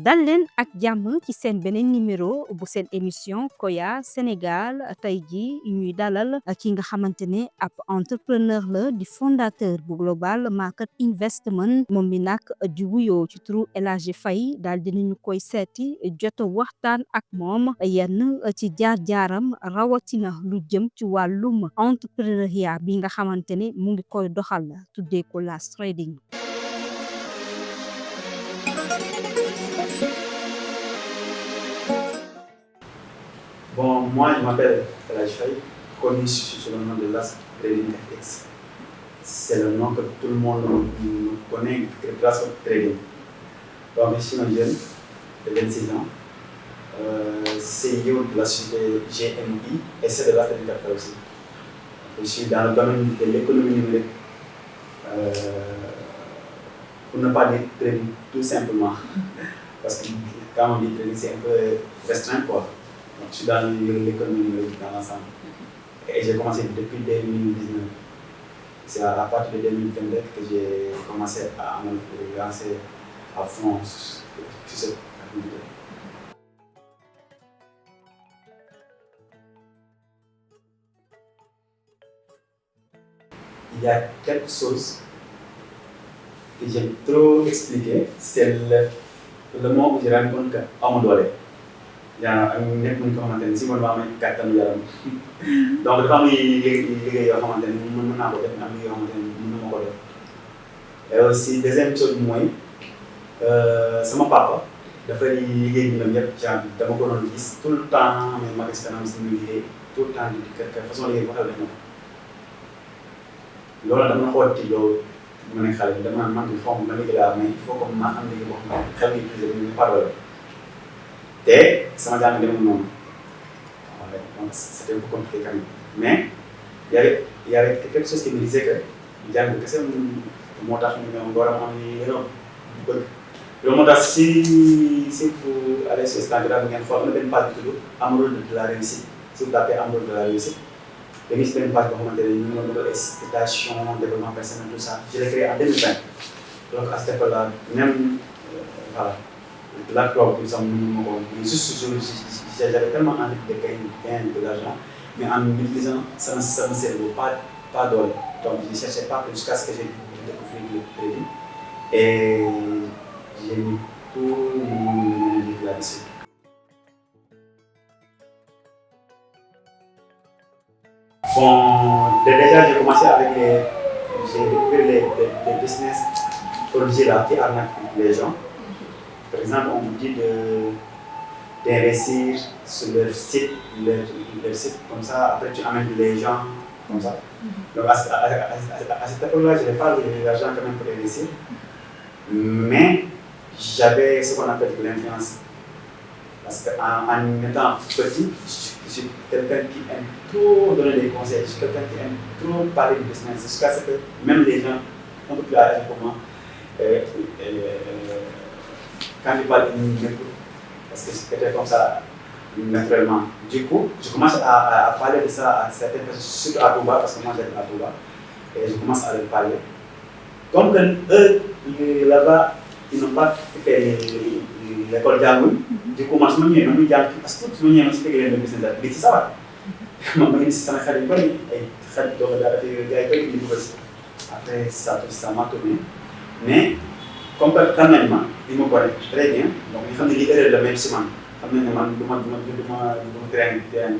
dal leen ak jàmm ci seen beneen numéro bu seen émission Koya Sénégal tey jii ñuy dalal ki nga xamante ne ab entrepreneur la di fondateur bu Global Market Investment moom mi nag di wuyoo ci turu El Hadji Faye daal dinañu koy seeti joto waxtaan ak moom yenn ci jaar-jaaram rawatina lu jëm ci wàllum entrepreneuriat bi nga xamante ne mu ngi koy doxal tuddee ko Las Trading. Bon, moi je m'appelle El Hadji Faye, connu sous le nom de Las Trading FX. C'est le nom que tout le monde me connaît, Las Trading. Donc je suis un jeune de 26 ans, CEO de la société GMI et c'est de Las Trading Capital aussi. Je suis dans le domaine de l'économie numérique, pour ne pas dire trading tout simplement, parce que quand on dit trading c'est un peu restreint quoi. Donc, je suis dans l'économie numérique dans l'ensemble. Et j'ai commencé depuis 2019. C'est à partir de 2022 que j'ai commencé à me lancer à fond sur cette activité. Il y a quelque chose que j'aime trop expliquer, c'est le moment où j'ai rendu compte que amu doole. yaa am nekk nañu ko xamante ne si man maa amee kàttanu yaram donc dafa am liggéey yoo xamante ne mën naa ko def am yoo xamante ne mën na ma ko def et aussi deuxième chose bi mooy sama papa dafay liggéey bi nag yëpp genre dama ko doon gis tout le temps mais ma gis kanam si muy liggéey tout le temps di façon liggéey boo xam ne def na ko loolu dama xool ci loolu mu nekk xale bi dama naan man xaw ma liggéey laa mais il faut que ma am liggéey boo xam ne xel mi utilisé bi ñu parole te sama jàng demul noonu donc c'était un peu compliqué quand même mais il y avait quelque chose qui me disait que jàng kese moo tax ñu ne war a am ni yéen a bëgg loolu moo tax si vous allez sur Instagram ngeen xool am na benn page bu tudd amoureux de la réussite si vous tapez amoureux de la réussite da ngay gis benn page boo xamante ne ñu ngi doon explication développement personnel tout ça je l'ai créé en 2020 donc à cette époque-là même voilà. La preuve que ça me juste j'avais tellement envie de gagner de l'argent, mais en m'utilisant ça ne servait pas d'or. Donc je ne cherchais pas jusqu'à ce que j'ai découvert le trading et j'ai mis tout mon énergie là-dessus. Bon, déjà j'ai commencé avec j'ai découvert les business produits là qui arnaquent les gens. Par exemple, on me dit d'investir sur leur site comme ça, après tu amènes les gens comme ça. Donc à cette époque-là, je n'avais pas l'argent quand même pour investir, mais j'avais ce qu'on appelle de l'influence. Parce qu'en étant petit, je suis quelqu'un qui aime trop donner des conseils, je suis quelqu'un qui aime trop parler de business, jusqu'à ce que même les gens un peu plus âgés que moi, quand je parle, ils m'écoutent, parce que c'était comme ça naturellement. Du coup, je commence à parler de ça à certaines personnes, surtout à Touba, parce que moi j'habite à Touba, et je commence à leur parler. Comme que eux, là-bas, ils n'ont pas fait l'école d'Amoun, du coup, moi je me dis, parce que tout le monde est fait le business, mais c'est ça. Je me dis, c'est un xarit bari, ay xarit do da ay gars yi di bëss. Après ça m'a tourné. Mais comme que quand même, il me connaît très bien, donc il xam ne li erreur la même si man xam nañ ne man du ma train kenn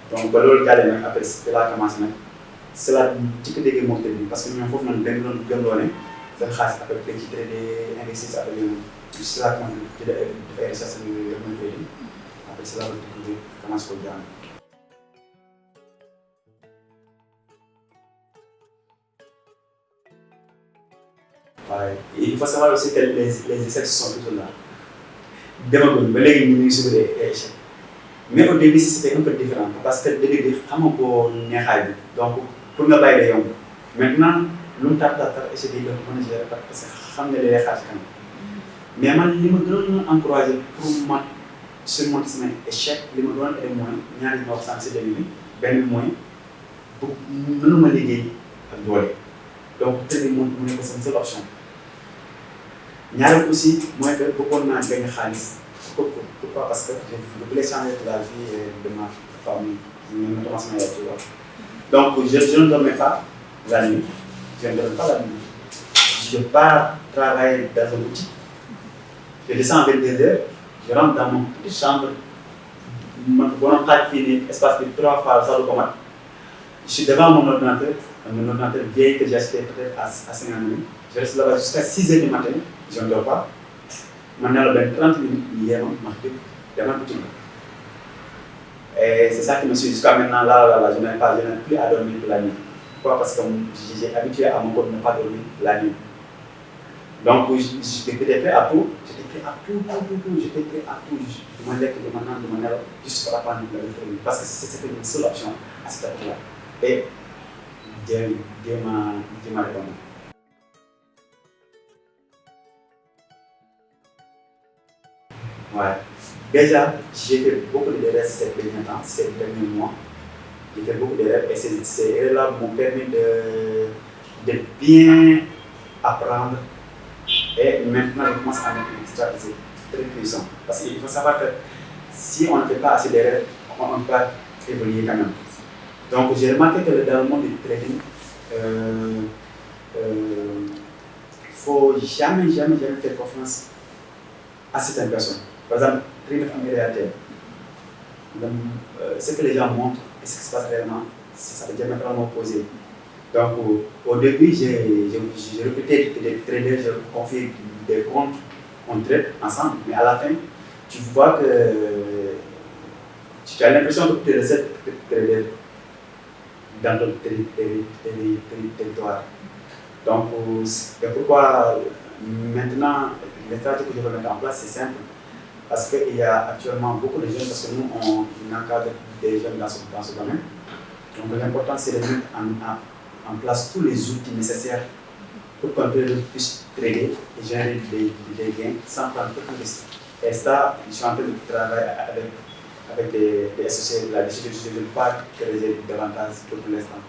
donc ba loolu jàllee nag après c'est là commencé nag c'est là ci ko déggee moom tamit parce que ñoom foofu noonu dañ doon gëmloo ne seen xaalis après dañ ci traité investir après yooyu c'est là commencé ci dafay recherche yu yëpp trading après c'est là ba découvrir commencé ko jàng. waaye il faut savoir aussi que les échecs sont toujours là. demaguñ ba léegi ñu ngi subir ay échecs mais au début c'était un peu différent parce que début bi xamagoo neexaay bi donc pour nga bàyyi day yomb maintenant lu mu tar échec yi dafa mën a gérer parce que xam nga li lay xaar ci kanam mais man li ma gënoon a encouragé pour ma surmonter sama échec li ma doon aider mooy ñaari ñu wax sànq si début bi benn bi mooy bu mënuma liggéey ak doole Donc, trader mu nekk sama seule option. ñaareel aussi mooy que bëggoon naa gagner xaalis. Pourquoi? Parce que je voulais changer la vie de ma famille, notamment sama yaay, tu vois. Donc, je ne dormais pas la nuit. Je ne dormais pas la nuit. Je pars travailler dans un boutique. Je descends à 22h. Je rentre dans mon petite chambre. Espace de 3 fois, ça recommande. Je suis devant mon ordinateur vieil que j'ai acheté peut-être à 50 minutes. Je reste là-bas jusqu'à 6h du matin. Je ne dors pas. Maintenant, 30 minutes, hier, je m'en boutique. Et c'est ça qui me suit jusqu'à maintenant. Là, je n'ai plus à dormir pour la nuit. Pourquoi? Parce que j'ai habitué à mon corps de ne pas dormir la nuit. Donc, j'étais prêt à tout. J'étais prêt à tout. Je me lève, je me lève, juste pour apprendre la vie. Parce que c'était une seule option à cette époque-là. Et Dieu m'a répondu. Ouais. Déjà, j'ai fait beaucoup d'erreurs ces derniers temps, ces derniers mois. J'ai fait beaucoup d'erreurs et ces erreurs-là m'ont permis de bien apprendre. Et maintenant, je commence à mettre une stratégie très puissante. Parce qu'il faut savoir que si on ne fait pas assez d'erreurs, on ne peut pas évoluer quand même. Donc, j'ai remarqué que dans le monde du trading, il ne faut jamais faire confiance à certaines personnes. Par exemple, trader en réalité, ce que les gens montrent et ce qui se passe réellement, ça fait diamétralement opposé. Donc, au début, j'ai recruté des traders, j'ai confié des comptes, on trade ensemble, mais à la fin, tu vois que tu as l'impression que tu es le seul trader dans ton territoire. Donc, c'est pourquoi maintenant, les stratégies que je veux mettre en place, c'est simple. Parce qu'il y a actuellement beaucoup de jeunes, parce que nous, on encadre des jeunes dans ce domaine. Donc, l'important, c'est de mettre en place tous les outils nécessaires pour qu'un trader puisse trader et générer des gains sans prendre aucun risque. Et ça, je suis en train de travailler avec des associés de la décision. Je ne veux pas créer davantage pour l'instant.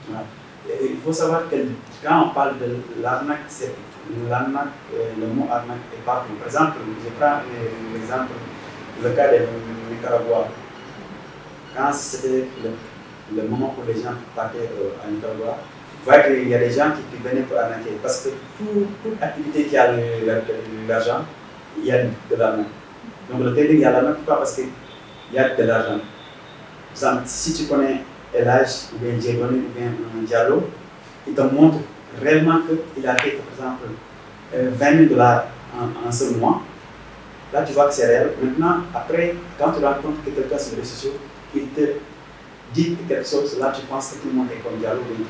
Voilà. Il faut savoir que quand on parle de l'arnaque, le mot arnaque est partout. Par exemple, je prends l'exemple, le cas de Nicaragua. Quand c'était le moment où les gens partaient à Nicaragua, vous voyez qu'il y a des gens qui venaient pour arnaquer. Parce que toute activité qui a de l'argent, il y a de l'argent. Donc le trading, il y a de l'argent. Pourquoi? Parce qu'il y a de l'argent. Par exemple, si tu connais Elage, ou bien Dieudonné, ou bien Diallo, il te montre réellement qu'il a fait, par exemple, 20 000 $ en un seul mois. Là, tu vois que c'est réel. Maintenant, après, quand tu rencontres quelqu'un sur les réseaux sociaux, il te dit quelque chose, là, tu penses que tout le monde est comme Diallo, tout le monde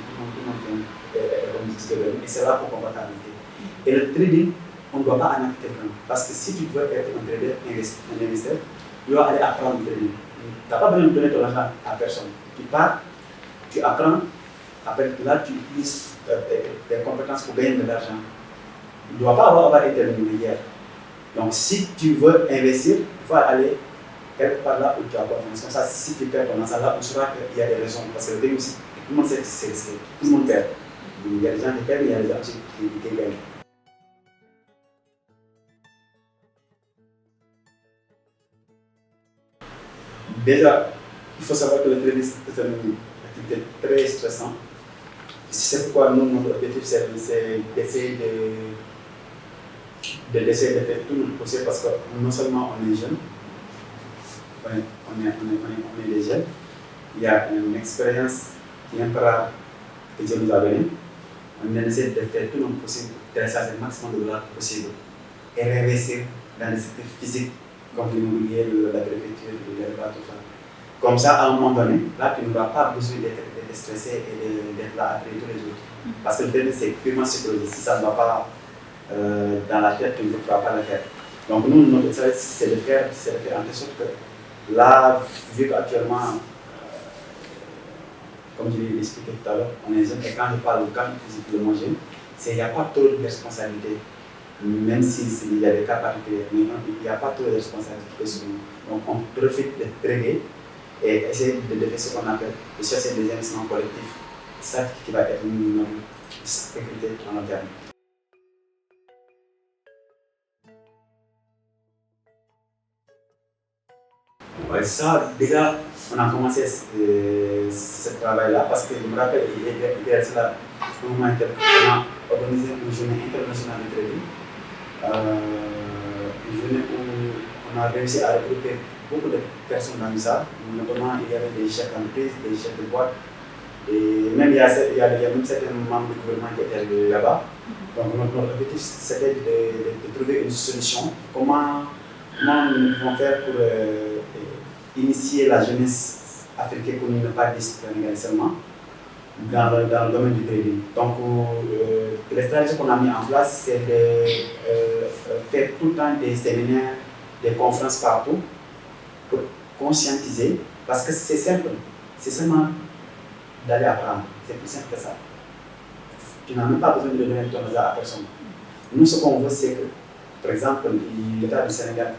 est comme Dieudonné, et c'est là qu'on va t'arrêter. Et le trading, on ne doit pas arnaquer quelqu'un. Parce que si tu veux être un trader, un investisseur, tu dois aller apprendre le trading. Tu n'as pas besoin de donner ton argent à personne. Tu pars, tu apprends, après là, tu utilises tes compétences pour gagner de l'argent. Tu ne dois pas avoir été le millionnaire. Donc, si tu veux investir, il faut aller quelque part là où tu as confiance. Comme ça, si tu perds ton argent là, on saura qu'il y a des raisons. Parce que le début aussi, tout le monde sait que c'est risqué. Tout le monde perd. Il y a des gens qui perdent, il y a des gens qui gagnent. Déjà, il faut savoir que le trading c'est une activité très stressante. C'est pourquoi notre objectif c'est d'essayer de faire tout notre possible parce que non seulement on est jeune, on est des jeunes, il y a une expérience qui est un peu rare que Dieu nous a donnée. On essaie de faire tout notre possible pour télécharger le maximum de dollars possible et réinvestir dans les secteurs physiques comme l'immobilier, l'agriculture, le développement, tout ça. Comme ça, à un moment donné, là, tu n'auras pas besoin d'être stressé et d'être là après tous les jours. Parce que le trading, c'est purement psychologique. Si ça ne va pas dans la tête, tu ne pourras pas le faire. Donc, nous, notre travail, c'est de faire en sorte que là, vu qu'actuellement, comme je l'ai expliqué tout à l'heure, on est jeune et quand je parle de mon jeune, il n'y a pas trop de responsabilité. Même s'il y a des cas particuliers, mais il n'y a pas trop de responsabilité sur nous. Donc, on profite de trader et essayer de faire ce qu'on appelle de chercher des investissements collectifs. C'est ça qui va être une sécurité à long terme. Ouais, ça, déjà, on a commencé ce travail-là parce que je me rappelle, il y a cela un moment, on a organisé une journée internationale de trading. Une journée où on a réussi à recruter beaucoup de personnes dans ça. Notamment, il y avait des chefs d'entreprise, des chefs de boîte. Et même il y a même certains membres du gouvernement qui étaient là-bas. Donc notre objectif, c'était de trouver une solution. Comment nous pouvons faire pour initier la jeunesse africaine pour ne pas discipliner seulement dans le domaine du trading. Donc les stratégies qu'on a mis en place, c'est de faire tout le temps des séminaires, des conférences partout pour conscientiser, parce que c'est simple, c'est seulement d'aller apprendre, c'est plus simple que ça. Tu n'as même pas besoin de donner ton hasard à personne. Nous, ce qu'on veut, c'est que, par exemple, l'État du Sénégal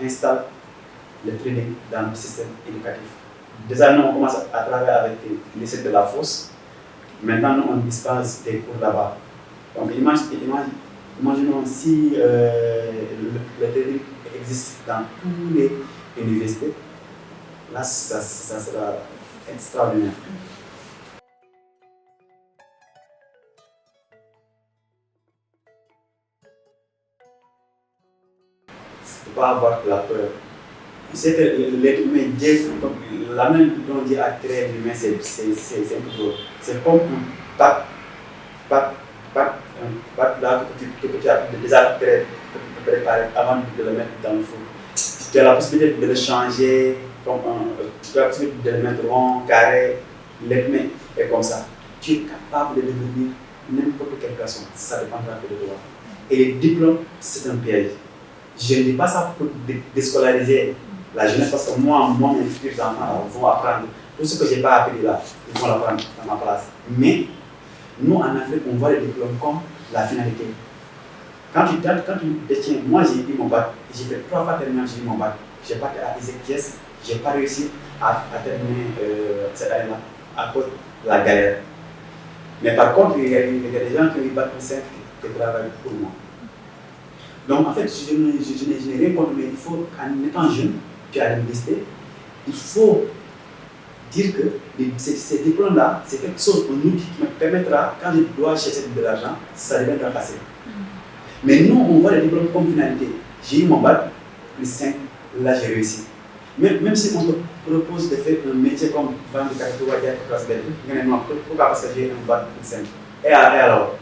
installe le trading dans le système éducatif. Déjà, nous, on commence à travailler avec les sites de la fosse. Maintenant, nous, on dispense des cours là-bas. Donc, imaginons si le trading existe dans toutes les universités, là, ça sera extraordinaire. Il ne faut pas avoir la peur. C'est que l'être humain, la même dont Dieu a créé l'humain, c'est un peu drôle. C'est comme un pâte là que tu as déjà préparé avant de le mettre dans le four. Tu as la possibilité de le changer, tu as la possibilité de le mettre rond, carré. L'être humain est comme ça. Tu es capable de devenir n'importe quelle personne, ça dépendra de toi. Et les diplômes, c'est un piège. Je ne dis pas ça pour déscolariser la jeunesse, parce que moi mes futurs enfants vont apprendre tout ce que je n'ai pas appris là, ils vont l'apprendre à ma place. Mais nous en Afrique, on voit les diplômes comme la finalité. Quand tu détiens, moi j'ai eu mon bac, j'ai fait 3 fois terminal, j'ai eu mon bac, j'ai pas à ISEC, j'ai pas réussi à terminer cette année-là à cause de la galère. Mais par contre, il y a des gens qui ont eu bac plus 5 qui travaillent pour moi. Donc en fait, je n'ai rien contre, mais il faut, en étant jeune, tu as l'université, il faut dire que ces diplômes-là, c'est quelque chose, un outil qui me permettra, quand je dois chercher de l'argent, ça deviendra facile. Mais nous, on voit les diplômes comme finalité. J'ai eu mon bac, plus 5, là j'ai réussi. Même si on te propose de faire un métier comme vendre du capital ou dire classe belle, pourquoi? Parce que j'ai un bac plus 5. Et alors,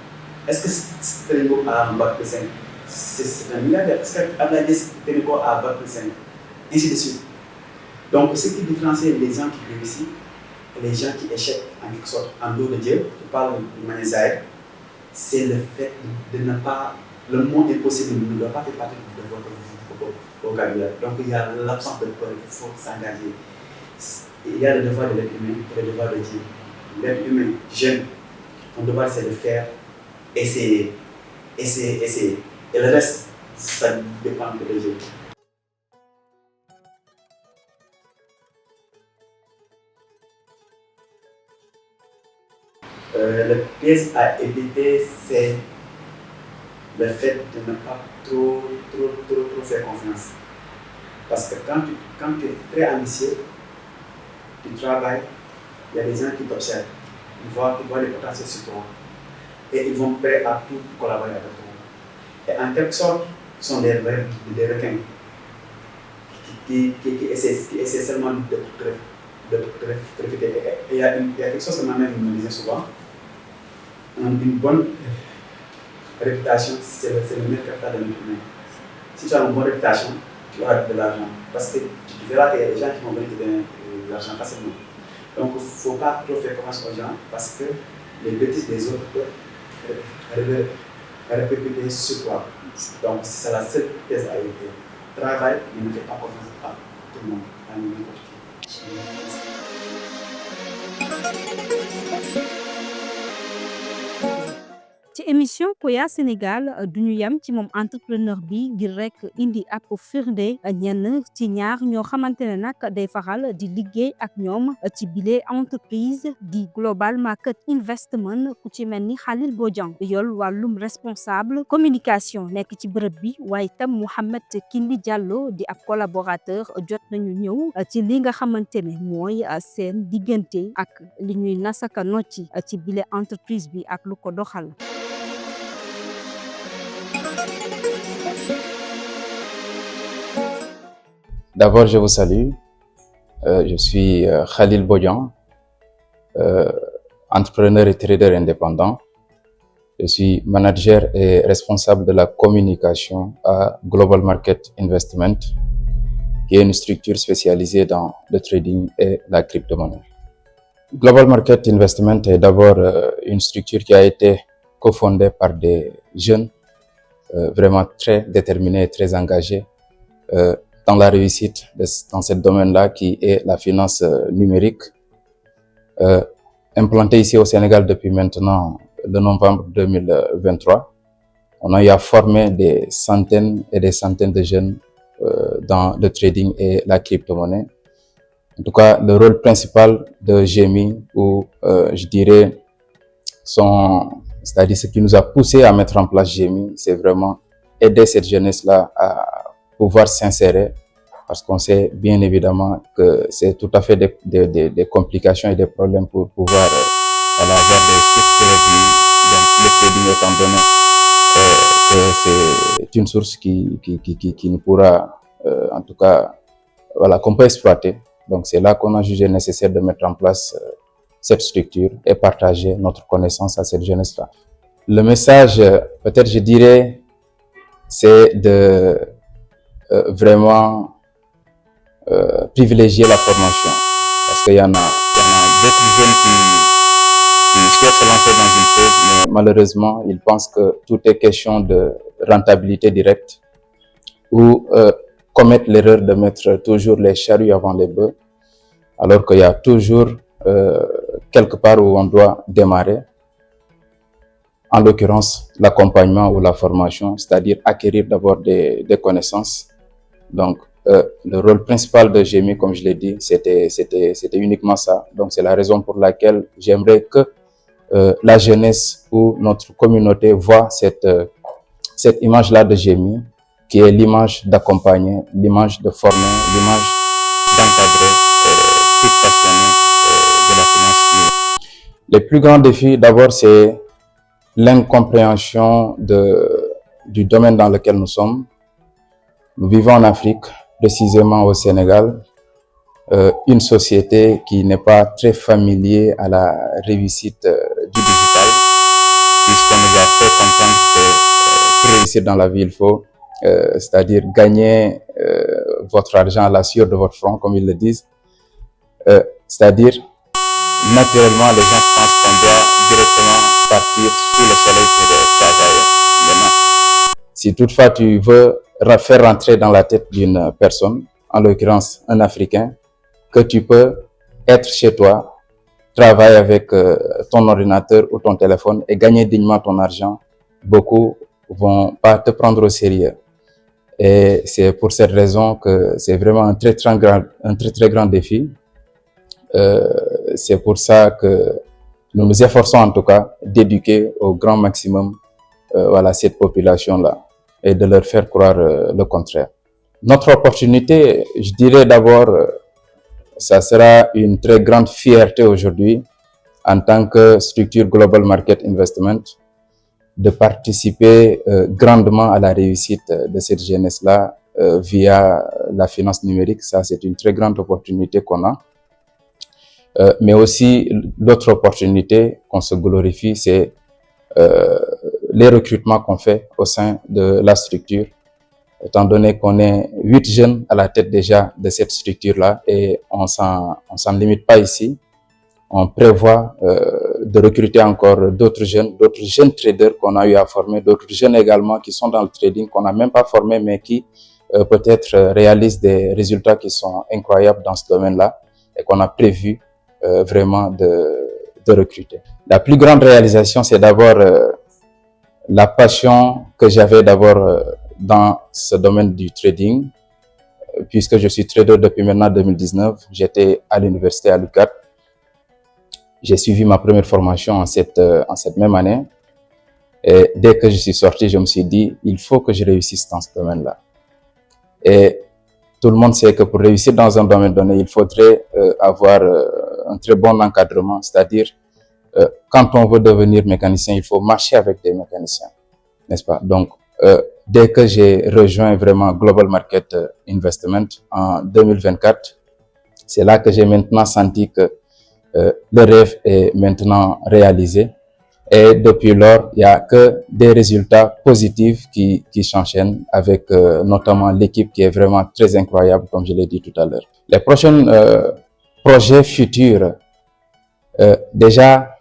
est-ce que c'est un bac plus 5? C'est un milliardaire. Est-ce qu'Ablaïs Ténéco a bac plus 5? Ainsi de suite. Donc, ce qui différencie les gens qui réussissent et les gens qui échouent en quelque sorte en dehors de Dieu, je parle de manière zaïre, c'est le fait de ne pas. Le mot impossible ne doit pas faire partie de votre vocabulaire. Donc, il y a l'absence de peur, il faut s'engager. Il y a le devoir de l'être humain et le devoir de Dieu. L'être humain, jeune, son devoir c'est de faire, essayer. Et le reste, ça dépend de Dieu. Le piège à éviter, c'est le fait de ne pas trop faire confiance. Parce que quand tu es très ambitieux, tu travailles, il y a des gens qui t'observent, ils voient les potentiels sur toi et ils vont prêts à tout collaborer avec toi. Et en quelque sorte, ce sont des requins qui essaient seulement de profiter. Et il y a quelque chose que ma-même me disait souvent, une bonne réputation, c'est le meilleur capital de l'être humain. Si tu as une bonne réputation, tu auras de l'argent. Parce que tu verras qu'il y a des gens qui vont venir te donner de l'argent facilement. Donc il ne faut pas trop faire confiance aux gens parce que les bêtises des autres peuvent répercuter sur toi. Donc c'est la seule thèse à éviter. Travaille, mais ne fais pas confiance à tout le monde, à n'importe qui. ci émission Koya Sénégal duñu yam ci moom entrepreneur bi ngir rek indi ab firnde ñenn ci ñaar ñoo xamante ne nag day faral di liggéey ak ñoom ci bile entreprise di Global Market Investment ku ci mel ni Khalil Bodian yor wàllum responsable communication nekk ci bërëb bi waaye tam Mouhamed Kindi Diallo di ab collaborateur jot nañu ñëw ci li nga xamante ne mooy seen diggante ak li ñuy nasaka nocci ci bile entreprise bi ak lu ko doxal. D'abord, je vous salue. Je suis Khalil Bodian, entrepreneur et trader indépendant. Je suis manager et responsable de la communication à Global Market Investment, qui est une structure spécialisée dans le trading et la crypto-monnaie. Global Market Investment est d'abord une structure qui a été cofondée par des jeunes vraiment très déterminés et très engagés dans la réussite dans ce domaine-là qui est la finance numérique, implantée ici au Sénégal depuis maintenant le novembre 2023. On a eu à former des centaines et des centaines de jeunes dans le trading et la crypto-monnaie. En tout cas, le rôle principal de GMI, ou je dirais c'est-à-dire ce qui nous a poussé à mettre en place GMI, c'est vraiment aider cette jeunesse-là à pouvoir s'insérer, parce qu'on sait bien évidemment que c'est tout à fait des complications et des problèmes pour pouvoir avoir des sources de revenus. Donc le trading étant donné que c'est une source qui nous pourra, en tout cas, voilà, qu'on peut exploiter. Donc c'est là qu'on a jugé nécessaire de mettre en place cette structure et partager notre connaissance à cette jeunesse-là. Le message, peut-être je dirais, c'est de vraiment privilégier la formation, parce qu'il y en a beaucoup de jeunes qui souhaitent se lancer dans une chose, mais malheureusement ils pensent que tout est question de rentabilité directe, ou commettent l'erreur de mettre toujours les charrues avant les bœufs, alors qu'il y a toujours quelque part où on doit démarrer, en l'occurrence l'accompagnement ou la formation, c'est-à-dire acquérir d'abord des connaissances. Donc le rôle principal de GMI, comme je l'ai dit, c'était uniquement ça. Donc c'est la raison pour laquelle j'aimerais que la jeunesse ou notre communauté voit cette image-là de GMI, qui est l'image d'accompagner, l'image de former, l'image d'encadrer une passionnée de la finance numérique. Les plus grands défis, d'abord, c'est l'incompréhension du domaine dans lequel nous sommes. Nous vivons en Afrique, précisément au Sénégal, une société qui n'est pas très familière à la réussite du digital, puisqu'on nous a fait comprendre que pour réussir dans la vie, il faut c'est-à-dire gagner votre argent à la sueur de votre front, comme ils le disent. C'est-à-dire, naturellement, les gens pensent qu'on doit directement partir sous le soleil pour travailler. Maintenant, si toutefois tu veux faire rentrer dans la tête d'une personne, en l'occurrence un Africain, que tu peux être chez toi, travailler avec ton ordinateur ou ton téléphone et gagner dignement ton argent, beaucoup vont pas te prendre au sérieux. Et c'est pour cette raison que c'est vraiment un très très grand défi. C'est pour ça que nous nous efforçons en tout cas d'éduquer au grand maximum voilà, cette population-là et de leur faire croire le contraire. Notre opportunité, je dirais d'abord, ça sera une très grande fierté aujourd'hui en tant que structure Global Market Investment de participer grandement à la réussite de cette jeunesse-là via la finance numérique. Ça, c'est une très grande opportunité qu'on a. Mais aussi, l'autre opportunité qu'on se glorifie, c'est les recrutements qu'on fait au sein de la structure. Étant donné qu'on est 8 jeunes à la tête déjà de cette structure-là et on s'en limite pas ici. On prévoit de recruter encore d'autres jeunes traders qu'on a eu à former, d'autres jeunes également qui sont dans le trading, qu'on n'a même pas formé, mais qui peut-être réalisent des résultats qui sont incroyables dans ce domaine-là et qu'on a prévu vraiment de recruter. La plus grande réalisation, c'est d'abord la passion que j'avais d'abord dans ce domaine du trading, puisque je suis trader depuis maintenant 2019, j'étais à l'université à l'UQAT. J'ai suivi ma première formation en cette même année. Et dès que je suis sorti, je me suis dit, il faut que je réussisse dans ce domaine-là. Et tout le monde sait que pour réussir dans un domaine donné, il faudrait avoir un très bon encadrement, c'est-à-dire quand on veut devenir mécanicien, il faut marcher avec des mécaniciens, n'est-ce pas? Donc, dès que j'ai rejoint vraiment Global Market Investment en 2024, c'est là que j'ai maintenant senti que le rêve est maintenant réalisé. Et depuis lors, il n'y a que des résultats positifs qui s'enchaînent avec notamment l'équipe qui est vraiment très incroyable, comme je l'ai dit tout à l'heure. Les prochains projets futurs, déjà,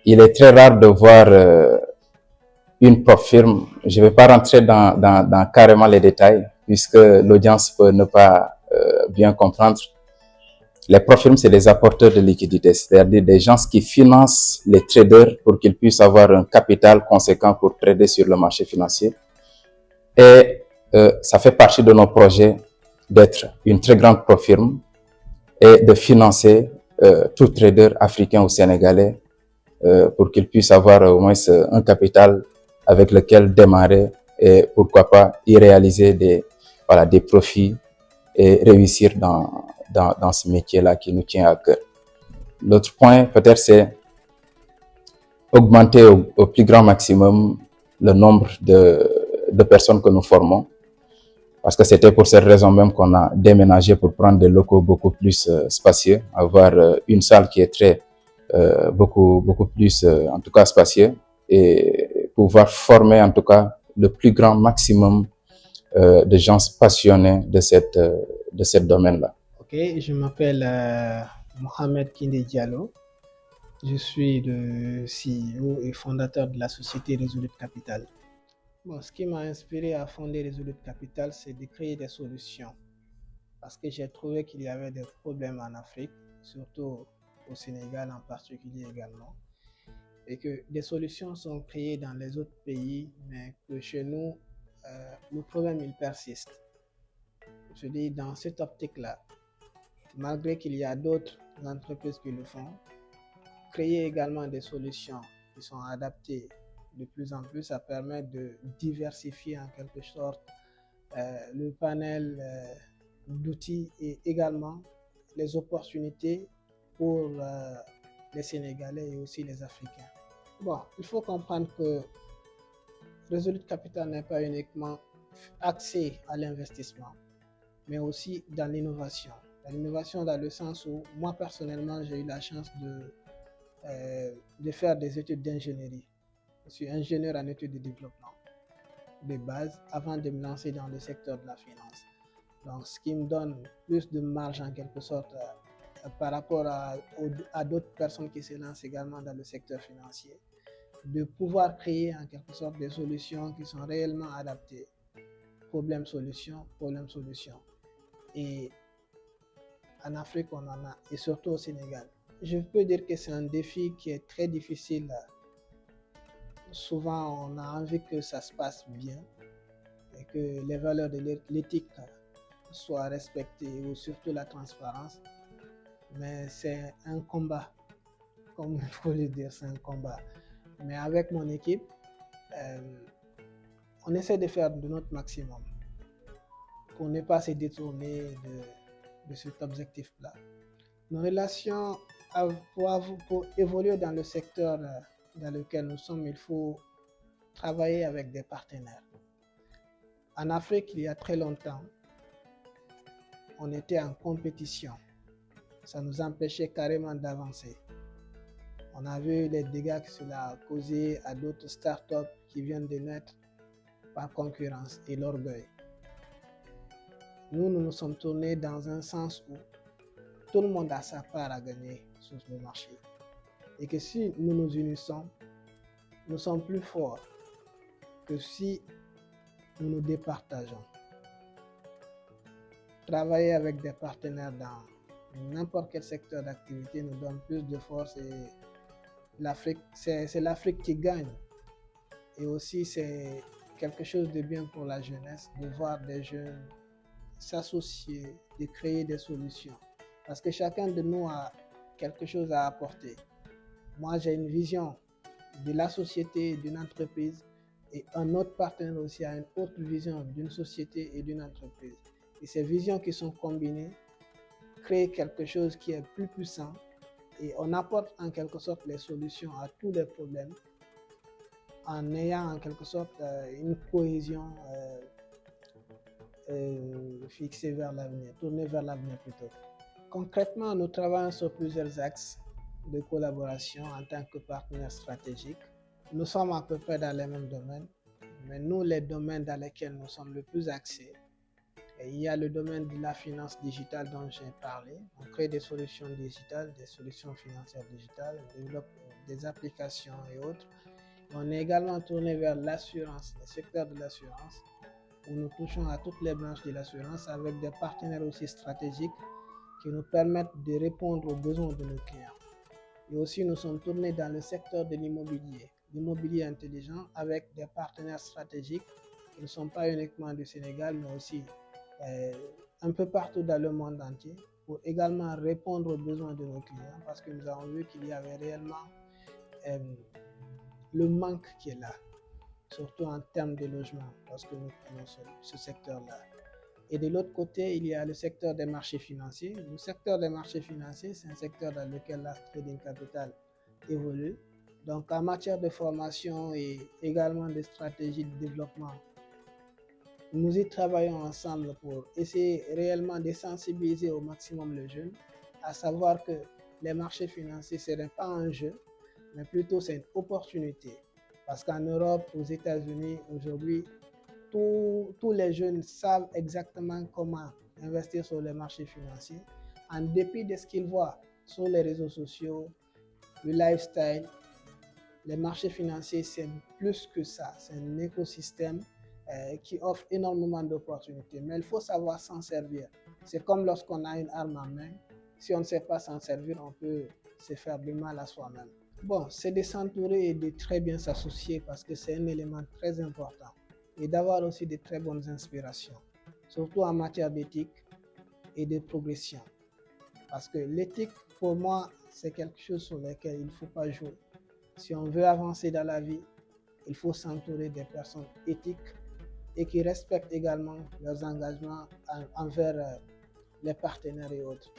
il est très rare de voir une propre firme. Je ne vais pas rentrer dans carrément les détails, puisque l'audience peut ne pas bien comprendre. Les propres firmes, c'est des apporteurs de liquidités, c'est-à-dire des gens qui financent les traders pour qu'ils puissent avoir un capital conséquent pour trader sur le marché financier. Et ça fait partie de nos projets d'être une très grande propre firme et de financer tout trader africain ou sénégalais pour qu'ils puissent avoir au moins un capital avec lequel démarrer et pourquoi pas y réaliser des profits et réussir dans ce métier-là qui nous tient à cœur. L'autre point, peut-être, c'est augmenter au plus grand maximum le nombre de personnes que nous formons. Parce que c'était pour cette raison même qu'on a déménagé pour prendre des locaux beaucoup plus spacieux, avoir une salle qui est beaucoup plus, en tout cas, spacieux, et pouvoir former, en tout cas, le plus grand maximum de gens passionnés de ce domaine-là. Ok, je m'appelle Mohamed Kinde Diallo. Je suis le CEO et fondateur de la société Resolute Capital. Bon, ce qui m'a inspiré à fonder Resolute Capital, c'est de créer des solutions. Parce que j'ai trouvé qu'il y avait des problèmes en Afrique, surtout au Sénégal en particulier également. Et que des solutions sont créées dans les autres pays, mais que chez nous, le problème il persiste. Je dis dans cette optique-là, malgré qu'il y a d'autres entreprises qui le font, créer également des solutions qui sont adaptées de plus en plus, ça permet de diversifier en quelque sorte le panel d'outils et également les opportunités pour les Sénégalais et aussi les Africains. Bon, il faut comprendre que Resolute Capital n'est pas uniquement axé à l'investissement, mais aussi dans l'innovation. L'innovation dans le sens où moi personnellement j'ai eu la chance de faire des études d'ingénierie. Je suis ingénieur en études de développement de base avant de me lancer dans le secteur de la finance. Donc ce qui me donne plus de marge en quelque sorte par rapport à d'autres personnes qui se lancent également dans le secteur financier, de pouvoir créer en quelque sorte des solutions qui sont réellement adaptées. Problème-solution. Et en Afrique, on en a, et surtout au Sénégal. Je peux dire que c'est un défi qui est très difficile. Souvent, on a envie que ça se passe bien et que les valeurs de l'éthique soient respectées, ou surtout la transparence. Mais c'est un combat, comme il faut le dire, c'est un combat. Mais avec mon équipe, on essaie de faire de notre maximum pour ne pas se détourner de cet objectif-là. Nos relations, pour évoluer dans le secteur dans lequel nous sommes, il faut travailler avec des partenaires. En Afrique, il y a très longtemps, on était en compétition. Ça nous empêchait carrément d'avancer. On a vu les dégâts que cela a causé à d'autres startups qui viennent de naître par concurrence et l'orgueil. Nous nous sommes tournés dans un sens où tout le monde a sa part à gagner sur le marché. Et que si nous nous unissons, nous sommes plus forts que si nous nous départageons. Travailler avec des partenaires dans n'importe quel secteur d'activité nous donne plus de force, et l'Afrique, c'est l'Afrique qui gagne. Et aussi, c'est quelque chose de bien pour la jeunesse de voir des jeunes s'associer, de créer des solutions. Parce que chacun de nous a quelque chose à apporter. Moi, j'ai une vision de la société et d'une entreprise, et un autre partenaire aussi a une autre vision d'une société et d'une entreprise. Et ces visions qui sont combinées créent quelque chose qui est plus puissant, et on apporte en quelque sorte les solutions à tous les problèmes en ayant en quelque sorte une cohésion fixée vers l'avenir, tournée vers l'avenir plutôt. Concrètement, nous travaillons sur plusieurs axes de collaboration en tant que partenaires stratégiques. Nous sommes à peu près dans les mêmes domaines, mais nous, les domaines dans lesquels nous sommes le plus axés, et il y a le domaine de la finance digitale dont j'ai parlé. On crée des solutions digitales, des solutions financières digitales, on développe des applications et autres. On est également tourné vers l'assurance, le secteur de l'assurance, où nous touchons à toutes les branches de l'assurance avec des partenaires aussi stratégiques qui nous permettent de répondre aux besoins de nos clients. Et aussi, nous sommes tournés dans le secteur de l'immobilier intelligent, avec des partenaires stratégiques qui ne sont pas uniquement du Sénégal, mais aussi un peu partout dans le monde entier, pour également répondre aux besoins de nos clients, parce que nous avons vu qu'il y avait réellement le manque qui est là, surtout en termes de logement, lorsque nous prenons ce secteur-là. Et de l'autre côté, il y a le secteur des marchés financiers. Le secteur des marchés financiers, c'est un secteur dans lequel la trading capital évolue. Donc, en matière de formation et également de stratégie de développement, nous y travaillons ensemble pour essayer réellement de sensibiliser au maximum les jeunes, à savoir que les marchés financiers, ce n'est pas un jeu, mais plutôt c'est une opportunité. Parce qu'en Europe, aux États-Unis, aujourd'hui, tous les jeunes savent exactement comment investir sur les marchés financiers, en dépit de ce qu'ils voient sur les réseaux sociaux, le lifestyle. Les marchés financiers, c'est plus que ça, c'est un écosystème qui offre énormément d'opportunités, mais il faut savoir s'en servir. C'est comme lorsqu'on a une arme en main, si on ne sait pas s'en servir, on peut se faire du mal à soi-même. Bon, c'est de s'entourer et de très bien s'associer parce que c'est un élément très important, et d'avoir aussi de très bonnes inspirations, surtout en matière d'éthique et de progression. Parce que l'éthique, pour moi, c'est quelque chose sur lequel il ne faut pas jouer. Si on veut avancer dans la vie, il faut s'entourer des personnes éthiques et qui respectent également leurs engagements envers les partenaires et autres.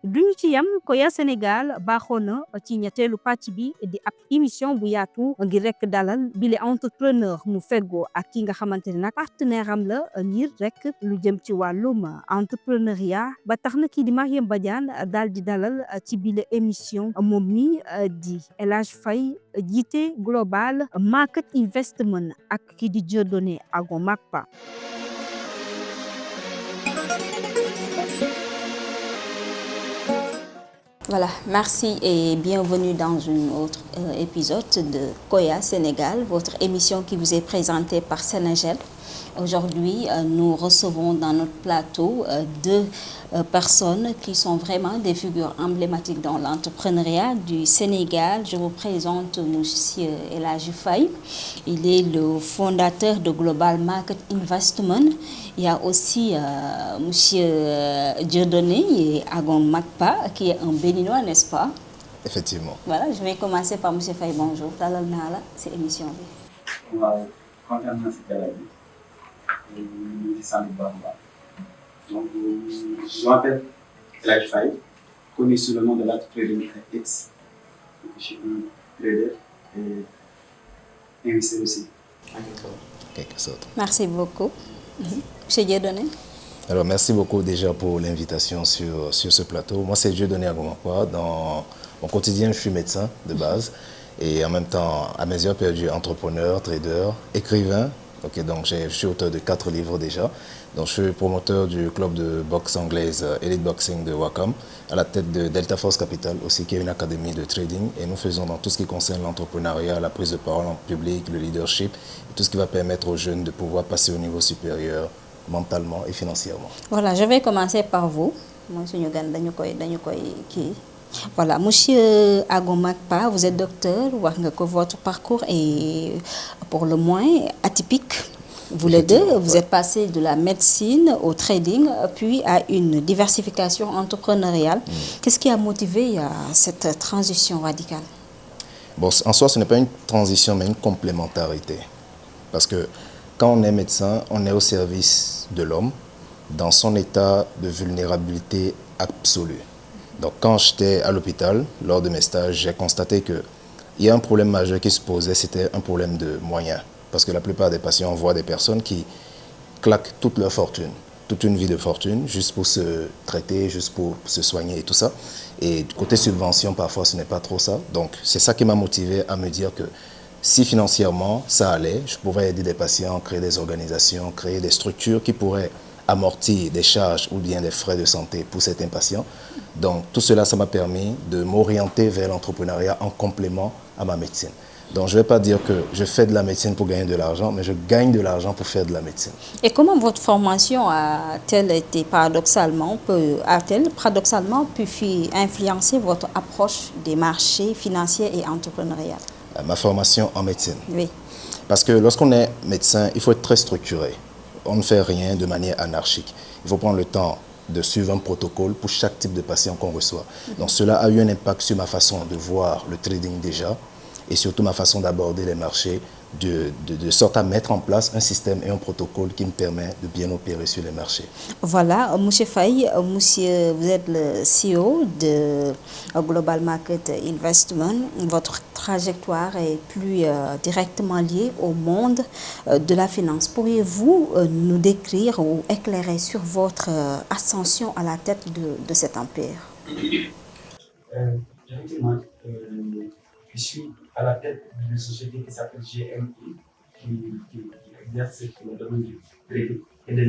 duñu ci yam Koya Sénégal baaxoon na ci ñetteelu pàcc bi di ab émission bu yaatu ngir rek dalal bile entrepreneur mu feggoo ak ki nga xamante ne nag partenaire am la ngir rek lu jëm ci wàllum entrepreneuriat ba tax na kii di Marième Badiane daal di dalal ci bile émission moom mi di El Hadj Faye jiite Global Market Investment ak kii di Dieudonné Agon Makpa. Voilà, merci et bienvenue dans un autre épisode de Koya Sénégal, votre émission qui vous est présentée par Sénégel. Aujourd'hui, nous recevons dans notre plateau deux personnes qui sont vraiment des figures emblématiques dans l'entrepreneuriat du Sénégal. Je vous présente M. El Hadj Faye. Il est le fondateur de Global Market Investment. Il y a aussi M. Dieudonné Agon Makpa, qui est un Béninois, n'est-ce pas? Effectivement. Voilà, je vais commencer par M. Faye. Bonjour. Dalal naa la ci émission bi. waaw kontaan naa si dalal bi di sant bu baax a baax donc je m'appelle El Hadj Faye, connu sous le nom de l'entrepreneur X. Je suis un trader et investisseur aussi en Quelque sorte. Merci beaucoup. Monsieur Dieudonné. Alors, merci beaucoup déjà pour l'invitation sur ce plateau. Moi, c'est Dieudonné Agon Makpa. Dans mon quotidien, je suis médecin de base et en même temps, à mes heures perdues, entrepreneur, trader, écrivain. Okay, donc, je suis auteur de 4 livres déjà. Donc, je suis promoteur du club de boxe anglaise Elite Boxing de Wakam, à la tête de Delta Force Capital aussi, qui est une académie de trading. Et nous faisons dans tout ce qui concerne l'entrepreneuriat, la prise de parole en public, le leadership, tout ce qui va permettre aux jeunes de pouvoir passer au niveau supérieur mentalement et financièrement. Voilà, je vais commencer par vous. Moi, suñu gan dañu koy Voilà, Monsieur Agomakpa, vous êtes docteur, wax nga ko, votre parcours est pour le moins atypique. Vous les deux, vous êtes passé de la médecine au trading, puis à une diversification entrepreneuriale. Qu'est-ce qui a motivé cette transition radicale? Bon, en soi, ce n'est pas une transition, mais une complémentarité. Parce que quand on est médecin, on est au service de l'homme dans son état de vulnérabilité absolue. Donc, quand j'étais à l'hôpital, lors de mes stages, j'ai constaté qu'il y a un problème majeur qui se posait, c'était un problème de moyens. Parce que la plupart des patients voient des personnes qui claquent toute leur fortune, toute une vie de fortune, juste pour se traiter, juste pour se soigner et tout ça. Et côté subvention, parfois, ce n'est pas trop ça. Donc, c'est ça qui m'a motivé à me dire que si financièrement, ça allait, je pourrais aider des patients, créer des organisations, créer des structures qui pourraient amortir des charges ou bien des frais de santé pour certains patients. Donc, tout cela, ça m'a permis de m'orienter vers l'entrepreneuriat en complément à ma médecine. Donc, je ne vais pas dire que je fais de la médecine pour gagner de l'argent, mais je gagne de l'argent pour faire de la médecine. Et comment votre formation a-t-elle été paradoxalement pu influencer votre approche des marchés financiers et entrepreneuriales? Ma formation en médecine. Oui. Parce que lorsqu'on est médecin, il faut être très structuré. On ne fait rien de manière anarchique. Il faut prendre le temps de suivre un protocole pour chaque type de patient qu'on reçoit. Donc cela a eu un impact sur ma façon de voir le trading déjà et surtout ma façon d'aborder les marchés de sorte à mettre en place un système et un protocole qui me permet de bien opérer sur les marchés. Voilà, Monsieur Faye, monsieur, vous êtes le CEO de Global Market Investment. Votre trajectoire est plus directement liée au monde de la finance. Pourriez-vous nous décrire ou éclairer sur votre ascension à la tête de cet empire? Effectivement, je suis à la tête d'une société qui s'appelle GMI, qui exerce le domaine du trading et de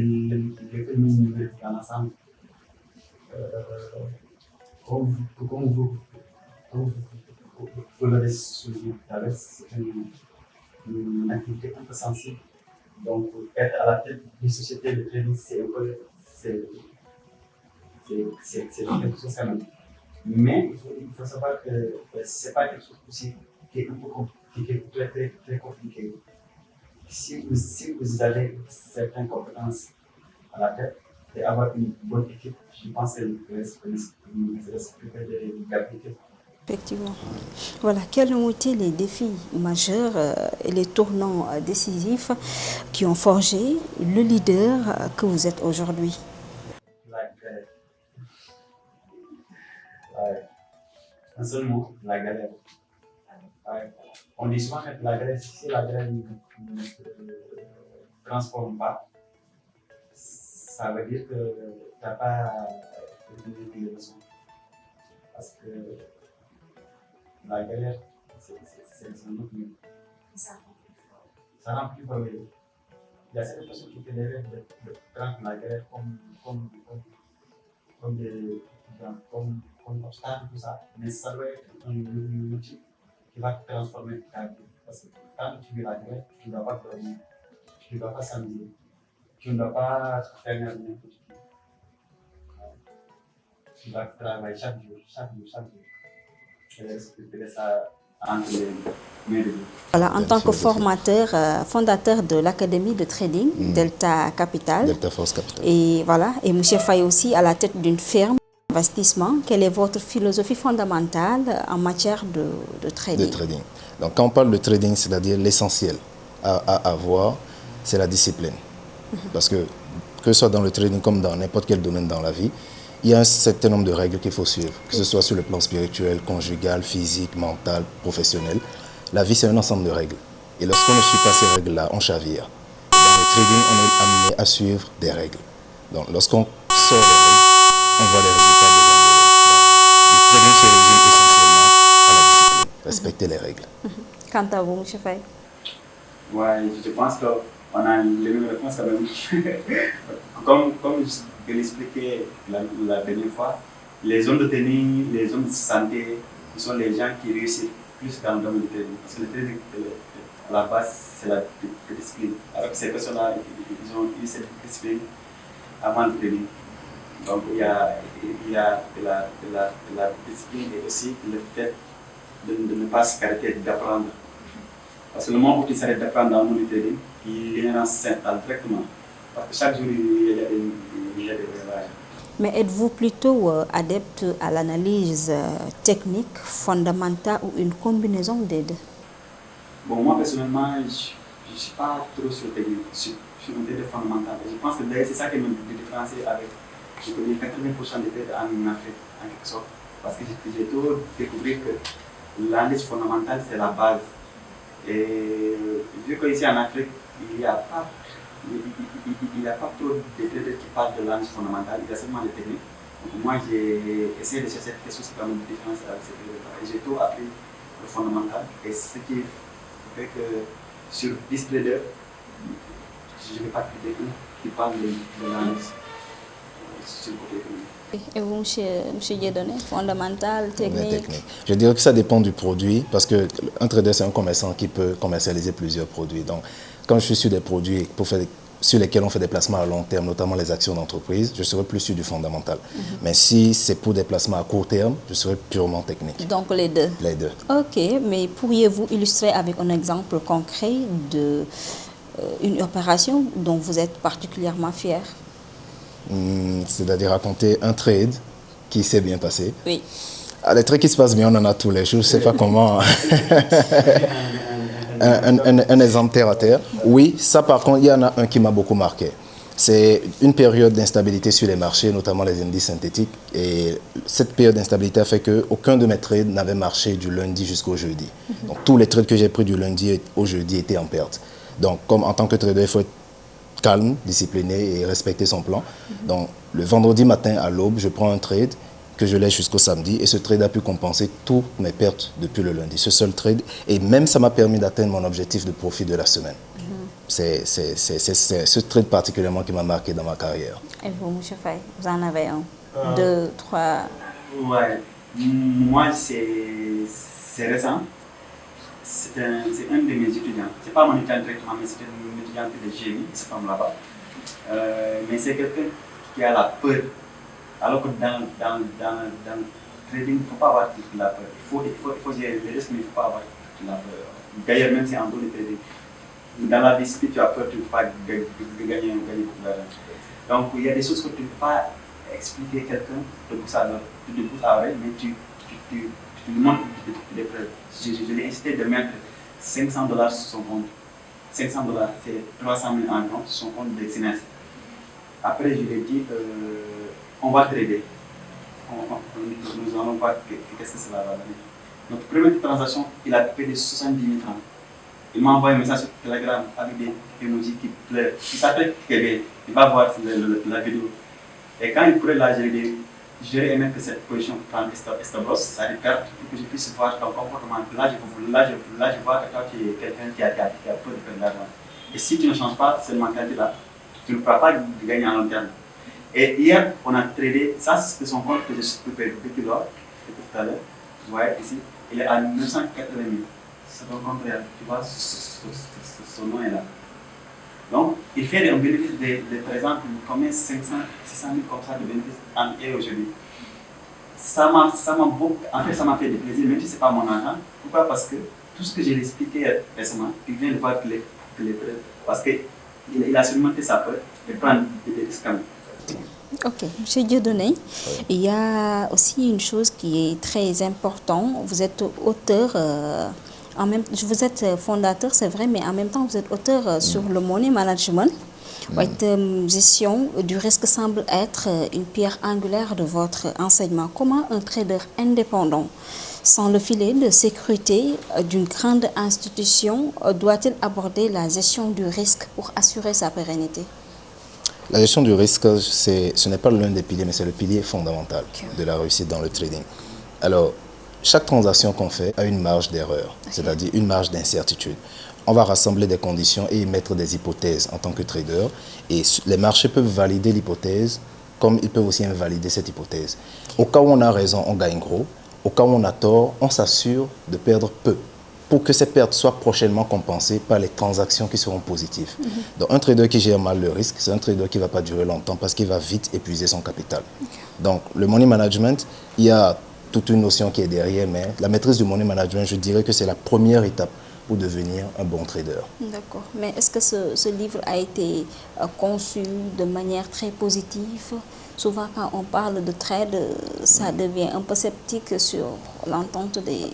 l'économie dans l'ensemble. Comme vous l'avez souligné tout à l'heure, c'est une activité un peu sensible. Donc, être à la tête d'une société de trading, c'est quelque chose quand même. Mais il faut savoir que ce n'est pas quelque chose aussi qui est un peu compliqué, très compliqué. Si vous avez certaines compétences à la tête et avoir une bonne équipe, je pense que vous risquez de gagner. Effectivement. Voilà, quels ont été les défis majeurs et les tournants décisifs qui ont forgé le leader que vous êtes aujourd'hui? Un seul mot, la galère. On dit souvent que la galère, si la galère ne se transforme pas, ça veut dire que tu n'as pas retenu les leçons. Parce que la galère, c'est un autre mot. Ça rend plus fort. Il y a certaines personnes qui font des rêves de prendre la galère comme obstacle, tout ça. Mais ça doit être un outil qui va transformer ta vie. Parce que quand tu vis la galère, tu ne dois pas dormir, tu ne dois pas s'amuser, tu ne dois pas faire n'importe quoi. Tu vas travailler chaque jour. Et respecter ça entre les mains de Dieu. Voilà, en tant que fondateur de l'Académie de trading Delta Capital. Delta Force Capital. Et voilà, et M. Faye aussi à la tête d'une firme d'investissement. Quelle est votre philosophie fondamentale en matière de trading? De trading. Donc quand on parle de trading, c'est-à-dire l'essentiel à avoir, c'est la discipline. Parce que ce soit dans le trading comme dans n'importe quel domaine dans la vie, il y a un certain nombre de règles qu'il faut suivre, que ce soit sur le plan spirituel, conjugal, physique, mental, professionnel. La vie, c'est un ensemble de règles. Et lorsqu'on ne suit pas ces règles-là, on chavire. Dans le trading, on est amené à suivre des règles. Donc, lorsqu'on sort des règles, on voit des résultats. Le trading se résume essentiellement à la discipline, respecter les règles. Quant à vous, M. Faye? Ouais, je pense qu'on a les mêmes réponses quand même. Comme je l'expliquais la dernière fois, les hommes de tenue, les hommes de santé, ce sont les gens qui réussissent plus dans le domaine du trading. Parce que le trading, à la base, c'est la discipline. Alors que ces personnes-là, ils ont eu cette discipline avant le trading. Donc il y a de la discipline et aussi le fait de ne pas s'arrêter d'apprendre. Parce que le moment où tu s'arrêtes d'apprendre dans le monde du trading, l'ignorance s'installe directement. Parce que chaque jour, il y a des rêvages. Mais êtes-vous plutôt adepte à l'analyse technique, fondamentale ou une combinaison des deux? Bon, moi personnellement, je ne suis pas trop sur le technique, je suis un trader fondamental. Et je pense que c'est ça qui me différencie avec, je peux dire, 80% des traders en Afrique, en quelque sorte. Parce que j'ai toujours découvert que l'analyse fondamentale, c'est la base. Et vu qu'ici en Afrique, il n'y a pas trop de traders qui parlent de l'analyse fondamentale, il y a seulement des techniques. Donc moi, j'ai essayé de chercher quelque chose qui permet de différencier avec ces traders. Et j'ai tout appris le fondamental. Et ce qui fait que sur 10 traders, je ne vais pas trouver un qui parle de l'analyse sur le côté économique. Et vous, monsieur Dieudonné, fondamental, technique? Je dirais que ça dépend du produit, parce qu'un trader, c'est un commerçant qui peut commercialiser plusieurs produits. Donc, quand je suis sur des produits sur lesquels on fait des placements à long terme, notamment les actions d'entreprise, je serai plus sur du fondamental. Mais si c'est pour des placements à court terme, je serai purement technique. Donc les deux? Les deux. Ok, mais pourriez-vous illustrer avec un exemple concret d'une opération dont vous êtes particulièrement fier? C'est-à-dire raconter un trade qui s'est bien passé. Oui. Les trades qui se passent bien, on en a tous les jours. Je ne sais pas comment. un exemple terre à terre. Oui, ça par contre, il y en a un qui m'a beaucoup marqué. C'est une période d'instabilité sur les marchés, notamment les indices synthétiques. Et cette période d'instabilité a fait qu'aucun de mes trades n'avait marché du lundi jusqu'au jeudi. Donc tous les trades que j'ai pris du lundi au jeudi étaient en perte. Donc comme en tant que trader, il faut être calme, discipliné et respecter son plan. Donc le vendredi matin à l'aube, je prends un trade que je laisse jusqu'au samedi et ce trade a pu compenser toutes mes pertes depuis le lundi. Ce seul trade, et même ça m'a permis d'atteindre mon objectif de profit de la semaine. C'est ce trade particulièrement qui m'a marqué dans ma carrière. Et vous, M. Faye, vous en avez un, deux, trois? Ouais, moi c'est récent. C'est un de mes étudiants. Ce n'est pas mon étudiant directement, mais c'est un étudiant de génie, cette femme là-bas. Mais c'est quelqu'un qui a la peur. Alors que dans le trading, il ne faut pas avoir la peur. Il faut gérer les risques, mais il ne faut pas avoir la peur. D'ailleurs, même si en dehors du trading, dans la vie, si tu as peur, tu ne peux pas gagner beaucoup d'argent. Donc, il y a des choses que tu ne peux pas expliquer à quelqu'un de bouche à oreille, mais tu lui montres des preuves. Je l'ai incité de mettre $500 sur son compte. $500, c'est 300 000 environ sur son compte de Synergie. Après, je lui ai dit, on va trader. Nous allons voir qu'est-ce que cela va donner. Notre première transaction, il a payé 70 000 francs. Il m'a envoyé un message sur Telegram avec des emojis qui pleurent. Il s'appelle Kébé. Il va voir la vidéo. Et quand il courait là, j'aurais aimé que cette position prenne stop loss, ça repère, pour que je puisse voir ton comportement. Là, je vois que toi, tu es quelqu'un qui a peur de perdre de l'argent. Et si tu ne changes pas cette mentalité-là, tu ne pourras pas gagner à long terme. Et hier, on a tradé, ça c'est son compte que je suis préparé depuis lors, depuis tout à l'heure. Vous voyez ici, il est à 980 000. C'est ton compte réel, tu vois, son nom est là. Donc, il fait un bénéfice de par exemple, combien 600 000 comme ça de bénéfices en et aujourd'hui. Ça m'a beaucoup, en fait, ça m'a fait du plaisir, même si ce n'est pas mon argent. Pourquoi? Parce que tout ce que j'ai expliqué récemment, il vient de voir que les preuves. Parce qu'il a surmonté sa peur et prendre des risques. Ok, M. Dieudonné, il y a aussi une chose qui est très importante. Vous êtes auteur, vous êtes fondateur, c'est vrai, mais en même temps, vous êtes auteur sur le money management. Votre gestion du risque semble être une pierre angulaire de votre enseignement. Comment un trader indépendant, sans le filet de sécurité d'une grande institution, doit-il aborder la gestion du risque pour assurer sa pérennité? La gestion du risque, ce n'est pas l'un des piliers, mais c'est le pilier fondamental de la réussite dans le trading. Alors, chaque transaction qu'on fait a une marge d'erreur, c'est-à-dire une marge d'incertitude. On va rassembler des conditions et y mettre des hypothèses en tant que trader. Et les marchés peuvent valider l'hypothèse comme ils peuvent aussi invalider cette hypothèse. Au cas où on a raison, on gagne gros. Au cas où on a tort, on s'assure de perdre peu. pour que ces pertes soient prochainement compensées par les transactions qui seront positives. Donc un trader qui gère mal le risque, c'est un trader qui ne va pas durer longtemps parce qu'il va vite épuiser son capital. Donc le money management, il y a toute une notion qui est derrière, mais la maîtrise du money management, je dirais que c'est la première étape pour devenir un bon trader. D'accord. Mais est-ce que ce livre a été conçu de manière très positive? Souvent, quand on parle de trade, ça devient un peu sceptique sur l'entente des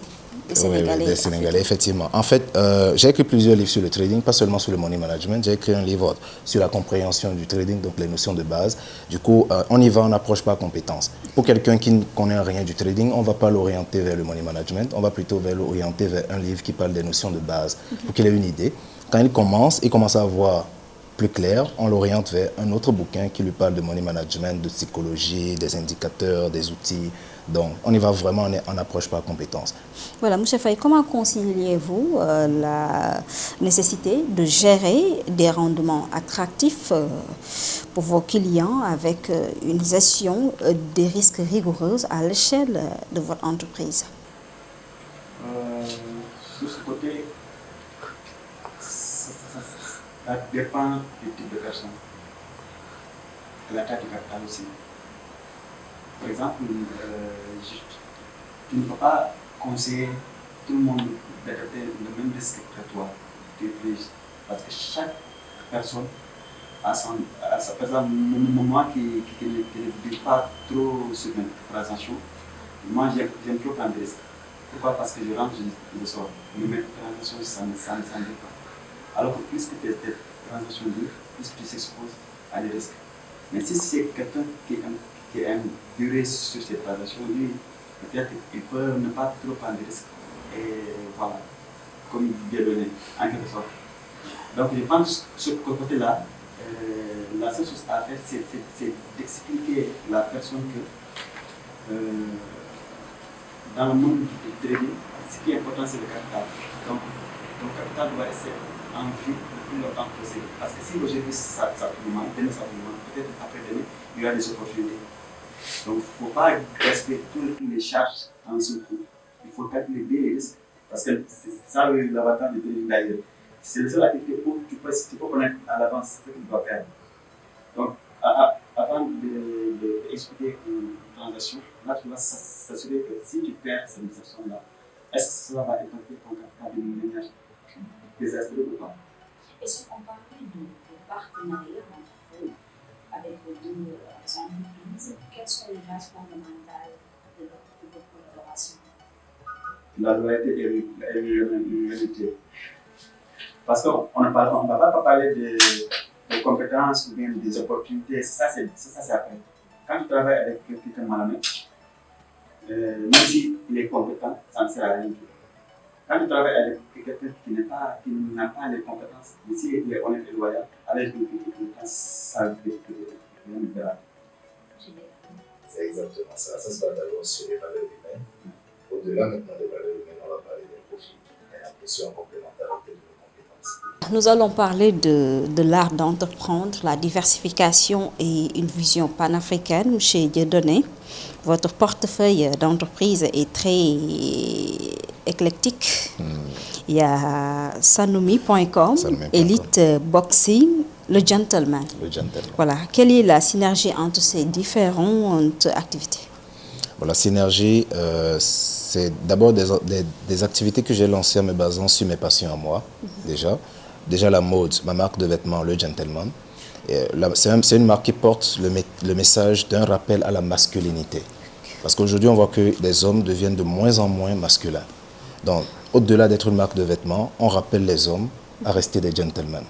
Sénégalais. Oui, des Sénégalais, effectivement. En fait, j'ai écrit plusieurs livres sur le trading, pas seulement sur le money management. J'ai écrit un livre sur la compréhension du trading, donc les notions de base. Du coup, on y va, on n'approche pas à compétence. Pour quelqu'un qui ne connaît rien du trading, on ne va pas l'orienter vers le money management, on va plutôt l'orienter vers un livre qui parle des notions de base, pour qu'il ait une idée. Quand il commence à avoir plus clair, on l'oriente vers un autre bouquin qui lui parle de money management, de psychologie, des indicateurs, des outils. Donc, on y va vraiment, on n'approche pas à compétence. Voilà, M. Faye, comment conciliez-vous la nécessité de gérer des rendements attractifs pour vos clients avec une gestion des risques rigoureuse à l'échelle de votre entreprise? Sur ce côté, ça dépend du type de personne, de la taille du capital aussi. Par exemple, tu ne peux pas conseiller tout le monde d'accepter le même risque que toi, tu utilises. Parce que chaque personne a un moment qui ne dit pas trop sur une transaction. Moi, j'aime trop prendre des risques. Pourquoi? Parce que je rentre, je sors. Mais mes transactions, ça ne dit pas. Alors que plus que tes transactions durent, plus tu s'exposes à des risques. Mais si c'est quelqu'un qui aime durer sur ces transactions, lui, peut-être qu'il peut ne pas trop prendre de risques. Et voilà, comme il est donné, en quelque sorte. Donc je pense que ce côté-là, la seule chose à faire, c'est d'expliquer à la personne que dans le monde du trading, ce qui est important, c'est le capital. Donc, ton capital doit rester en vue le plus longtemps possible. Parce que si aujourd'hui ça tout le monde, peut-être après demain, il y aura des opportunités. Donc, il ne faut pas gaspiller toutes les charges en ce coup. Il faut calculer bien les risques. Parce que c'est ça l'avantage du trading d'ailleurs. C'est le seul activité où tu peux connaître à l'avance ce que tu dois faire. Donc, avant d'expliquer une transaction, là, tu vas s'assurer que si tu perds cette transaction-là, est-ce que cela va impacter ton capital d'une manière désastreuse ou pas? Est-ce qu'on parlait de partenariat entre vous avec vos deux entreprises? Quelles sont les bases fondamentales de votre collaboration? La loyauté et l'humilité. Parce qu'on ne va pas parler des compétences ou bien des opportunités, ça c'est après. Quand tu travailles avec quelqu'un malhonnête, même s'il est compétent, ça ne sert à rien. Quand tu travailles avec quelqu'un qui n'a pas les compétences, mais s'il est honnête et loyal, avec le temps, ça ne fait rien de grave. C'est exactement ça. Ça se base d'abord sur les valeurs humaines. Au-delà maintenant des valeurs humaines, on va parler des profils et la question complémentarité de nos compétences. Nous allons parler de l'art d'entreprendre, la diversification et une vision panafricaine chez Dieudonné. Votre portefeuille d'entreprise est très éclectique. Il y a Sanoumi.com, Elite Boxing, le Gentleman. Voilà. Quelle est la synergie entre ces différentes activités? Bon, la synergie, c'est d'abord des activités que j'ai lancées en me basant sur mes passions à moi, déjà. Déjà la mode, ma marque de vêtements, le Gentleman. C'est une marque qui porte le message d'un rappel à la masculinité. Parce qu'aujourd'hui, on voit que les hommes deviennent de moins en moins masculins. Donc, au-delà d'être une marque de vêtements, on rappelle les hommes à rester des gentlemen.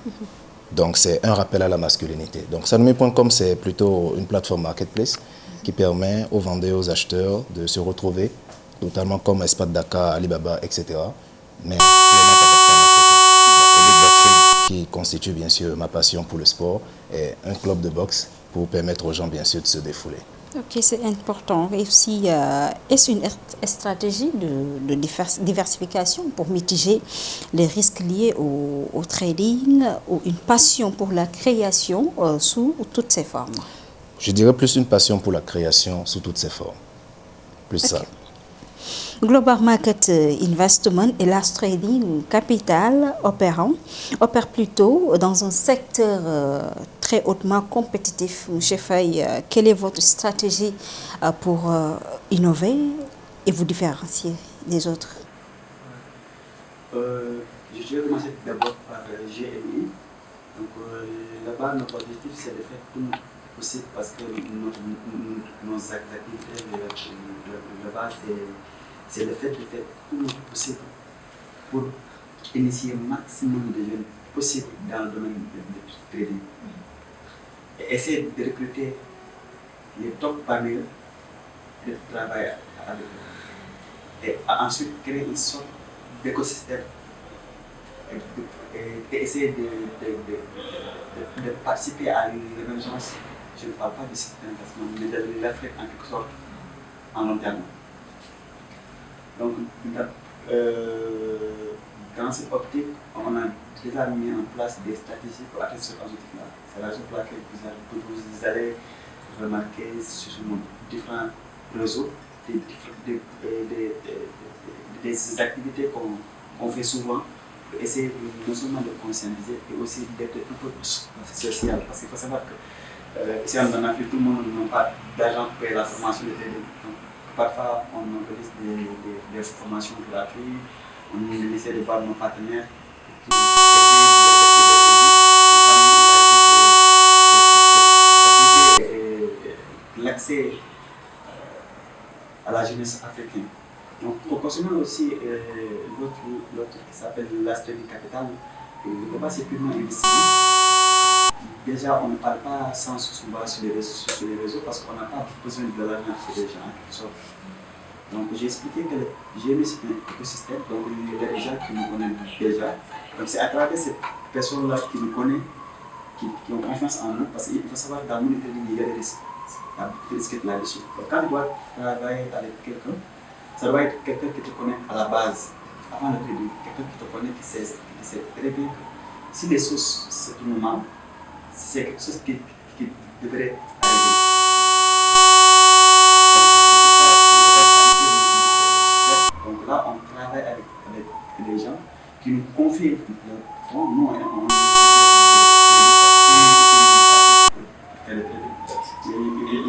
Donc, c'est un rappel à la masculinité. Donc, Sanoumi.com, c'est plutôt une plateforme marketplace qui permet aux vendeurs et aux acheteurs de se retrouver, notamment comme Espat Dakar, Alibaba, etc. Mais qui constitue bien sûr ma passion pour le sport et un club de boxe pour permettre aux gens bien sûr de se défouler. Ok, c'est important. Et aussi, est-ce une stratégie de diversification pour mitiger les risques liés au trading ou une passion pour la création sous toutes ses formes? Je dirais plus une passion pour la création sous toutes ses formes. Plus ça. Global Market Investment et Lars Trading Capital opèrent plutôt dans un secteur très hautement compétitif. Monsieur Faye, quelle est votre stratégie pour innover et vous différencier des autres? Je vais commencer d'abord par GMI. Donc là-bas, notre objectif, c'est de faire tout possible parce que nos activités là-bas, c'est le fait de faire tout possible pour initier le maximum de jeunes possible dans le domaine du trading. Et essayer de recruter les top parmi eux et de travailler avec eux. Et ensuite créer une sorte d'écosystème et essayer de participer à l'émergence, je ne parle pas de cette intégration, mais de l'Afrique en quelque sorte en long terme. Donc, dans cette optique, on a déjà mis en place des stratégies pour atteindre cet objectif-là. C'est la raison pour laquelle vous allez remarquer sur nos différents réseaux des activités qu'on fait souvent pour essayer non seulement de conscientiser et aussi d'être un peu social. Parce qu'il faut savoir que ici en Afrique, tout le monde n'a pas d'argent pour payer la formation de trading. Parfois, on organise des formations gratuites, on essaie de voir nos partenaires. L'accès à la jeunesse africaine. Donc, pour consommer aussi l'autre qui s'appelle Lars Trading Capital, c'est purement investissement. Déjà, on ne parle pas sans souvent sur les réseaux parce qu'on n'a pas besoin de l'argent pour les gens en quelque sorte. Donc, j'ai expliqué que j'ai mis un écosystème, donc il y a des gens qui nous connaissent déjà. Donc, c'est à travers ces personnes-là qui nous connaissent, qui ont confiance en nous, parce qu'il faut savoir que dans le monde du trading, il y a des risques. Il y a beaucoup de risques là-dessus. Donc, quand tu dois travailler avec quelqu'un, ça doit être quelqu'un qui te connaît à la base, avant le trading, quelqu'un qui te connaît, qui sait très bien que si les choses se tournent mal, c'est quelque chose qui devrait arriver. Donc là, on travaille avec des gens qui nous confient leur fonds. Nous, on fait le trading. Il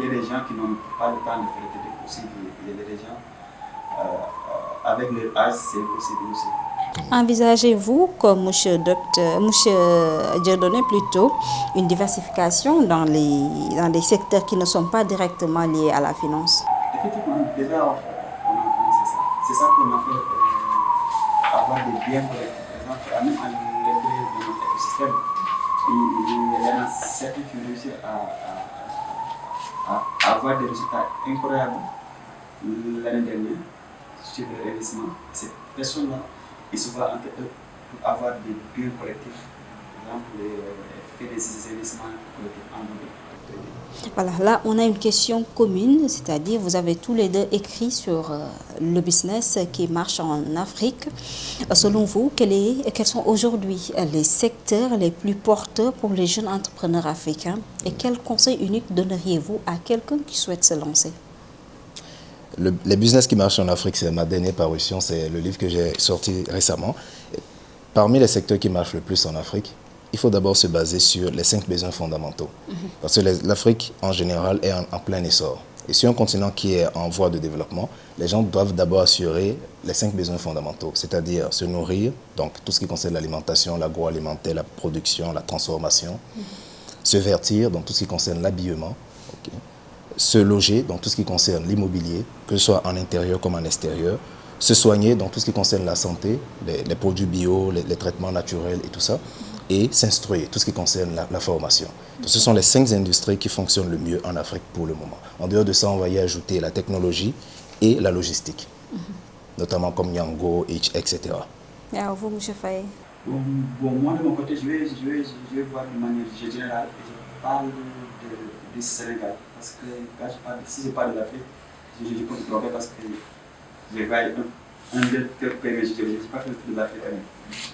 y a des gens qui n'ont pas le temps de faire le trading possible. Il y a des gens avec leur âge, c'est possible aussi. Envisagez-vous, comme monsieur Dieudonné, plutôt une diversification dans les secteurs qui ne sont pas directement liés à la finance? Effectivement, déjà on a commencé ça. C'est ça qu'on a fait, avoir des biens collectifs. Par exemple, même à l'intérieur de notre écosystème, il y en a certains qui ont réussi à avoir des résultats incroyables l'année dernière sur le investissement. Ces personnes-là, ils se voient entre eux pour avoir des biens collectifs, par exemple, faire des investissements collectifs en anglais. Voilà, là on a une question commune, c'est-à-dire vous avez tous les deux écrit sur le business qui marche en Afrique. Selon vous, quels sont aujourd'hui les secteurs les plus porteurs pour les jeunes entrepreneurs africains et quel conseil unique donneriez-vous à quelqu'un qui souhaite se lancer? Les business qui marchent en Afrique, c'est ma dernière parution, c'est le livre que j'ai sorti récemment. Parmi les secteurs qui marchent le plus en Afrique, il faut d'abord se baser sur les 5 besoins fondamentaux. Parce que l'Afrique, en général, est en plein essor. Et sur un continent qui est en voie de développement, les gens doivent d'abord assurer les 5 besoins fondamentaux, c'est-à-dire se nourrir, donc tout ce qui concerne l'alimentation, l'agroalimentaire, la production, la transformation, se vertir, donc tout ce qui concerne l'habillement, se loger, donc tout ce qui concerne l'immobilier, que ce soit en intérieur comme en extérieur, se soigner, donc tout ce qui concerne la santé, les produits bio, les traitements naturels et tout ça, et s'instruire, tout ce qui concerne la formation. Donc, ce sont les 5 industries qui fonctionnent le mieux en Afrique pour le moment. En dehors de ça, on va y ajouter la technologie et la logistique, notamment comme Yango, H, etc. Et alors vous, M. Faye? Bon, moi de mon côté, je vais voir de manière générale, je parle du Sénégal, parce que quand si je parle de l'Afrique, je peux me tromper parce que je vais un des pays, mais je ne dis pas que de l'Afrique.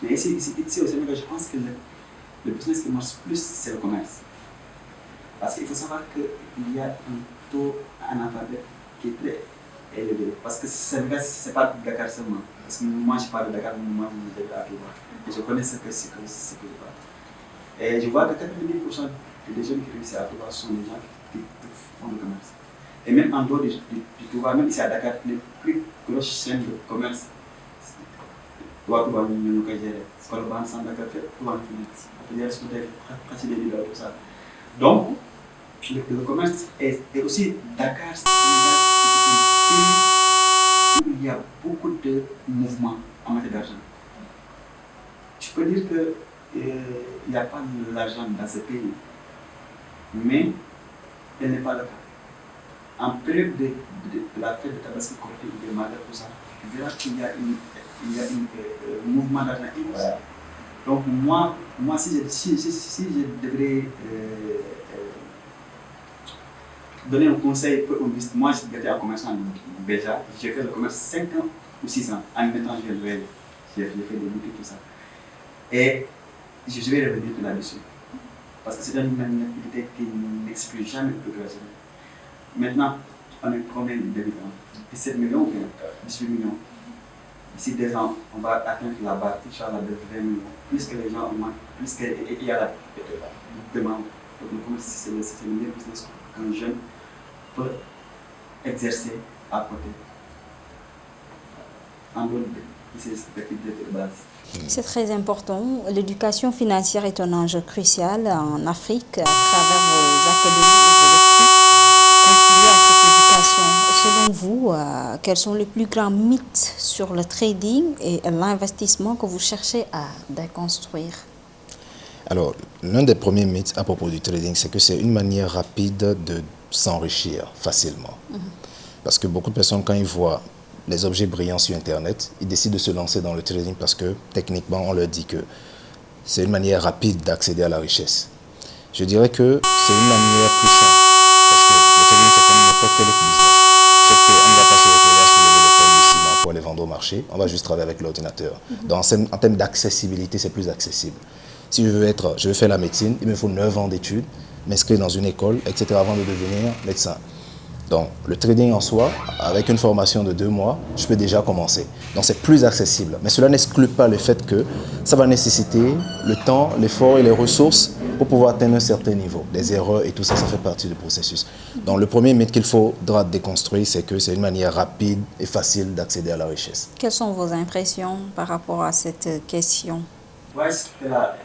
Mais ici au Sénégal, je pense que le business qui marche plus, c'est le commerce. Parce qu'il faut savoir qu'il y a un taux analphabète qui est très et les deux. Parce que Sénégal, ce n'est pas Dakar seulement. Parce que moi, je parle de Dakar, moi, je suis à Touba. Et je connais ce que je parle. Et je vois que 90% des jeunes qui réussissent à Touba sont des gens qui font le commerce. Et même en dehors du Touba, même ici à Dakar, les plus grosses chaînes de commerce, Touba, nous avons géré. Colobane, sans Dakar, Touba, nous avons fait des leaders, tout ça. Donc, le commerce est aussi Dakar, Sénégal, il y a beaucoup de mouvements en matière d'argent. Tu peux dire qu'il n'y a pas de l'argent dans ce pays, mais tel n'est pas le cas. En période de la fête de Tabaski, de Magal, tout ça, tu verras qu'il y a un mouvement d'argent immense. Donc moi si je devrais donner un conseil pour un business, moi j'étais un commerçant déjà, j'ai fait le commerce 5 ans ou 6 ans, en même temps j'ai fait des boutiques, tout ça. Et je vais revenir là-dessus. Parce que c'est une activité qui n'exclut jamais le progrès. Maintenant, on est combien d'habitants? 17 millions ou bien 18 millions. D'ici 2 ans, on va atteindre la barre de 20 millions. Plus que les gens augmentent, plus qu'il y a la demande. Donc, c'est le meilleur business qu'un jeune peut exercer à côté. En dehors de ces activités de base. C'est très important. L'éducation financière est un enjeu crucial en Afrique à travers vos académies. Contribuer à cette éducation. Selon vous, quels sont les plus grands mythes sur le trading et l'investissement que vous cherchez à déconstruire? Alors, l'un des premiers mythes à propos du trading, c'est que c'est une manière rapide de s'enrichir facilement. Parce que beaucoup de personnes, quand ils voient les objets brillants sur Internet, ils décident de se lancer dans le trading parce que techniquement, on leur dit que c'est une manière rapide d'accéder à la richesse. Je dirais que c'est une manière plus simple parce que le trading, c'est comme n'importe quel autre business. Sauf qu'on ne va pas se retrouver à soulever des tonnes de ciment pour les vendre au marché. On va juste travailler avec l'ordinateur. Donc, en termes d'accessibilité, c'est plus accessible. Si je veux faire la médecine, il me faut 9 ans d'études, m'inscrire dans une école, etc. avant de devenir médecin. Donc, le trading en soi, avec une formation de 2 mois, je peux déjà commencer. Donc, c'est plus accessible. Mais cela n'exclut pas le fait que ça va nécessiter le temps, l'effort et les ressources pour pouvoir atteindre un certain niveau. Les erreurs et tout ça, ça fait partie du processus. Donc, le premier mythe qu'il faudra déconstruire, c'est que c'est une manière rapide et facile d'accéder à la richesse. Quelles sont vos impressions par rapport à cette question? Ouais, c'était là.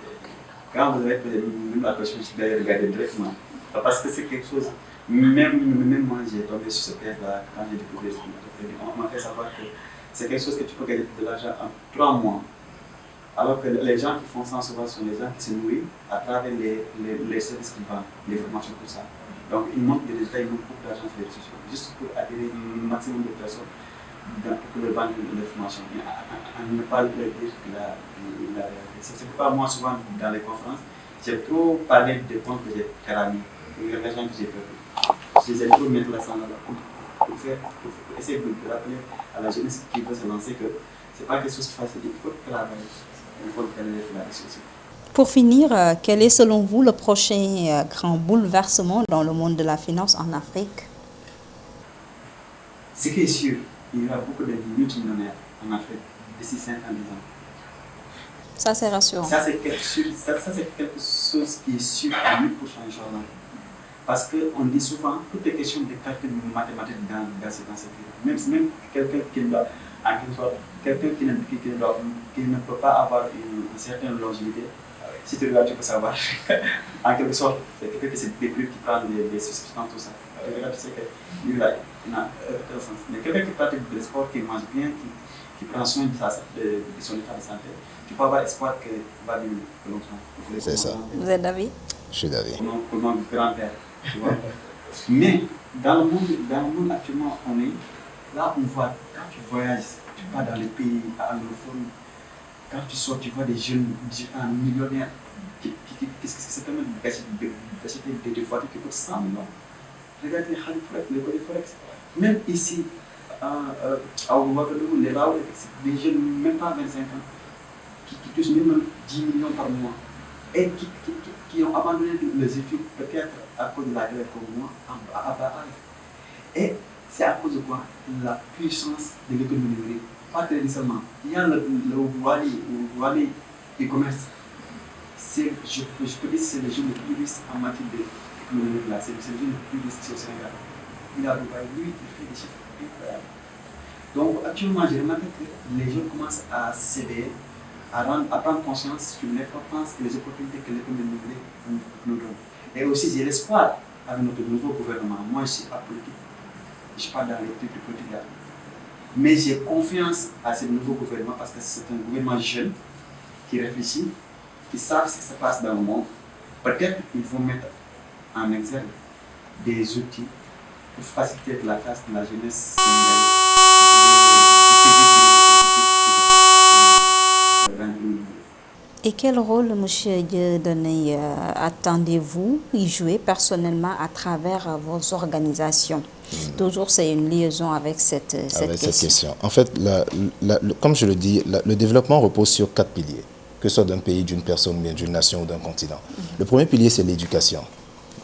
Quand vous avez posé la question, je vais regarder directement. Parce que c'est quelque chose. Même moi, j'ai tombé sur ce piège-là quand j'ai découvert ce qu'on on m'a fait savoir que c'est quelque chose que tu peux gagner de l'argent en 3 mois. Alors que les gens qui font ça souvent sont les gens qui se nourrissent à travers les services qu'ils vendent, les formations, tout ça. Donc, ils montrent des résultats, ils montrent beaucoup d'argent sur les réseaux sociaux, juste pour attirer le maximum de personnes pour leur vendre les formations. À ne pas leur dire que la réalité. C'est pourquoi moi, souvent, dans les conférences, j'ai trop parlé des points que j'ai caramés, des gens que j'ai perdu. Je les ai trop mettre la sang là-bas pour essayer de rappeler à la jeunesse qui veut se lancer que ce n'est pas quelque chose de facile, il faut travailler, il faut faire la recherche. Pour finir, quel est selon vous le prochain grand bouleversement dans le monde de la finance en Afrique? Ce qui est sûr, il y aura beaucoup de multimillionnaires en Afrique d'ici 5 ans, 10 ans. Ça, c'est rassurant. Ça, c'est quelque chose qui est sûr à 1000% Inch'Allah. Parce qu'on dit souvent, toutes les questions de calcul mathématique dans ce pays. Même quelqu'un qui doit, en quelque sorte, quelqu'un qui ne peut pas avoir une certaine longévité, si tu regardes, tu peux savoir. En quelque sorte, c'est quelqu'un qui se débrouille, qui prend des substances, tout ça. Tu regardes, tu sais que lui, là, il n'a aucun sens. Mais quelqu'un qui pratique le sport, qui mange bien, qui prend soin de son état de santé, tu peux avoir espoir qu'il va vivre longtemps. C'est ça. Vous êtes d'avis? Je suis d'avis. Pour mon grand-père. Tu vois? Mais dans le monde actuellement, on est là, on voit, quand tu voyages, tu pars dans les pays anglophones, quand tu sors, tu vois des jeunes millionnaires qui se permettent d'acheter des voitures qui coûtent 100 millions. Regarde les Khaliforex, Forex. Même ici, à Ouagadougou, les Laos, des jeunes, même pas 25 ans, qui touchent même 10 millions par mois. Et qui ont abandonné les études peut-être à cause de la guerre comme moi, à bas âge. Et c'est à cause de quoi? La puissance de l'économie numérique. Pas très seulement. Il y a le Wally e-commerce. Je peux dire que c'est le jeu le plus riche en matière d'économie numérique. C'est le jeu le plus riche au Sénégal. Il a lui, il fait des chiffres incroyables. Donc actuellement, j'ai remarqué que les gens commencent à céder, à prendre conscience sur l'importance et les opportunités que l'économie numérique nous donne. Et aussi, j'ai l'espoir avec notre nouveau gouvernement. Moi, je ne suis pas politique, je ne suis pas dans les trucs de politique là. Mais j'ai confiance à ce nouveau gouvernement parce que c'est un gouvernement jeune qui réfléchit, qui savent ce qui se passe dans le monde. Peut-être qu'il faut mettre en exergue des outils pour faciliter la tâche de la jeunesse sénégalaise. Et quel rôle, M. Dieudonné, attendez-vous y jouer personnellement à travers vos organisations? Toujours, c'est une liaison avec cette question. En fait, comme je le dis, le développement repose sur 4 piliers, que ce soit d'un pays, d'une personne, d'une nation ou d'un continent. Le premier pilier, c'est l'éducation.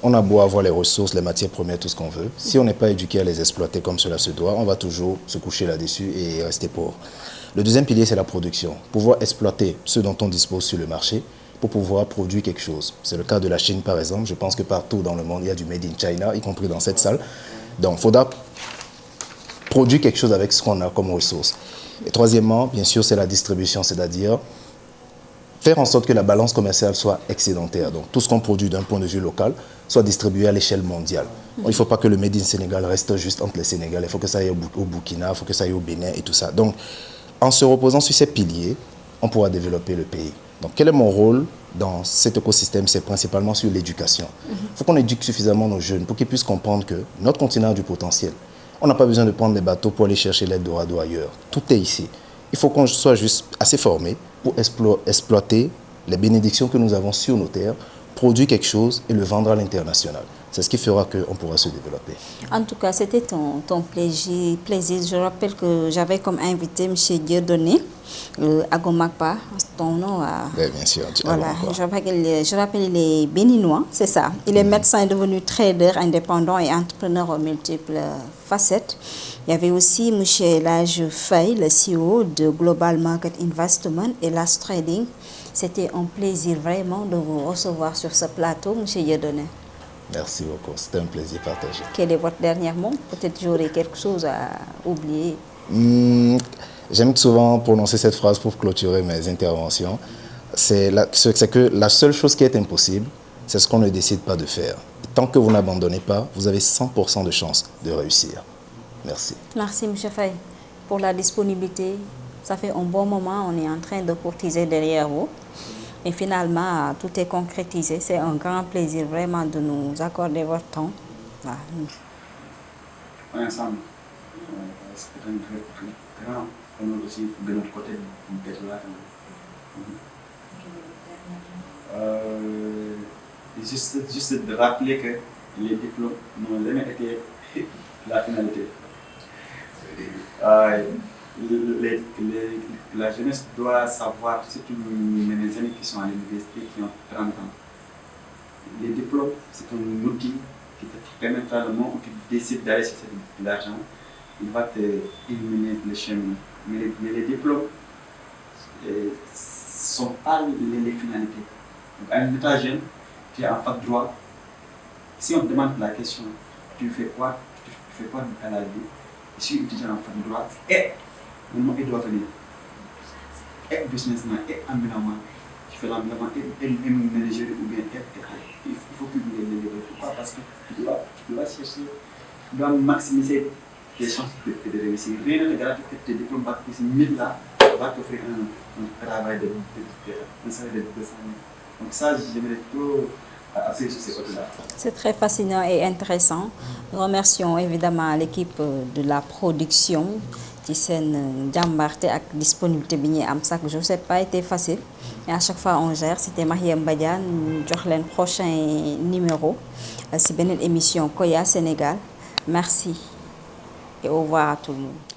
On a beau avoir les ressources, les matières premières, tout ce qu'on veut. Si on n'est pas éduqué à les exploiter comme cela se doit, on va toujours se coucher là-dessus et rester pauvre. Le deuxième pilier, c'est la production. Pouvoir exploiter ce dont on dispose sur le marché pour pouvoir produire quelque chose. C'est le cas de la Chine, par exemple. Je pense que partout dans le monde, il y a du Made in China, y compris dans cette salle. Donc, il faudra produire quelque chose avec ce qu'on a comme ressources. Et troisièmement, bien sûr, c'est la distribution, c'est-à-dire faire en sorte que la balance commerciale soit excédentaire. Donc, tout ce qu'on produit d'un point de vue local soit distribué à l'échelle mondiale. Il ne faut pas que le Made in Sénégal reste juste entre les Sénégalais. Il faut que ça aille au Burkina, il faut que ça aille au Bénin et tout ça. Donc, en se reposant sur ces piliers, on pourra développer le pays. Donc, quel est mon rôle dans cet écosystème? C'est principalement sur l'éducation. Il faut qu'on éduque suffisamment nos jeunes pour qu'ils puissent comprendre que notre continent a du potentiel. On n'a pas besoin de prendre des bateaux pour aller chercher l'Eldorado ailleurs. Tout est ici. Il faut qu'on soit juste assez formé pour exploiter les bénédictions que nous avons sur nos terres, produire quelque chose et le vendre à l'international. C'est ce qui fera qu'on pourra se développer. En tout cas, c'était ton plaisir. Je rappelle que j'avais comme invité M. Dieudonné Agomakpa, ton nom. Oui, bien sûr. Voilà, je rappelle, il est béninois, c'est ça. Il est médecin devenu trader indépendant et entrepreneur aux multiples facettes. Il y avait aussi M. Elhadji Faye, le CEO de Global Market Investment et Last Trading. C'était un plaisir vraiment de vous recevoir sur ce plateau, M. Dieudonné. Merci beaucoup, c'était un plaisir partagé. Quel est votre dernier mot? Peut-être j'aurais quelque chose à oublier. J'aime souvent prononcer cette phrase pour clôturer mes interventions. C'est que la seule chose qui est impossible, c'est ce qu'on ne décide pas de faire. Tant que vous n'abandonnez pas, vous avez 100% de chance de réussir. Merci. Merci, M. Faye, pour la disponibilité. Ça fait un bon moment, on est en train de courtiser derrière vous. Et finalement, tout est concrétisé. C'est un grand plaisir vraiment de nous accorder votre temps. Voilà. On est ensemble. C'est un grand honneur aussi de notre côté d'être là. Juste de rappeler que les diplômes n'ont jamais été la finalité. La jeunesse doit savoir, surtout mes amis qui sont à l'université, qui ont 30 ans. Les diplômes, c'est un outil qui te permettra, le moment où tu décides d'aller chercher de l'argent, il va te illuminer le chemin. Mais les diplômes ne sont pas les finalités. Donc, à un état jeune, tu es en fac de droit. Si on te demande la question, tu fais quoi à la vie? Je suis étudiant en fac de droit et mon nom doit venir. Et businessman, et environnement. Tu fais l'environnement et manager ou bien il faut que vous les pourquoi? Parce que tu dois chercher, tu dois maximiser tes chances de réussir. Rien ne garantit que tes diplômes bac plus 1000 là va t'offrir un travail de 200 000. Donc ça, j'aimerais trop appuyer sur ces côtés-là. C'est très fascinant et intéressant. Nous remercions évidemment l'équipe de la production. Ci seen jàmbarte ak disponibilité bi ñuy am chaque jour, c'est pas été facile mais à chaque fois on gère. C'était Mariam Badiane. Ñu jox leen prochain numéro si beneen émission Koya Sénégal. Merci et au revoir à tout le monde.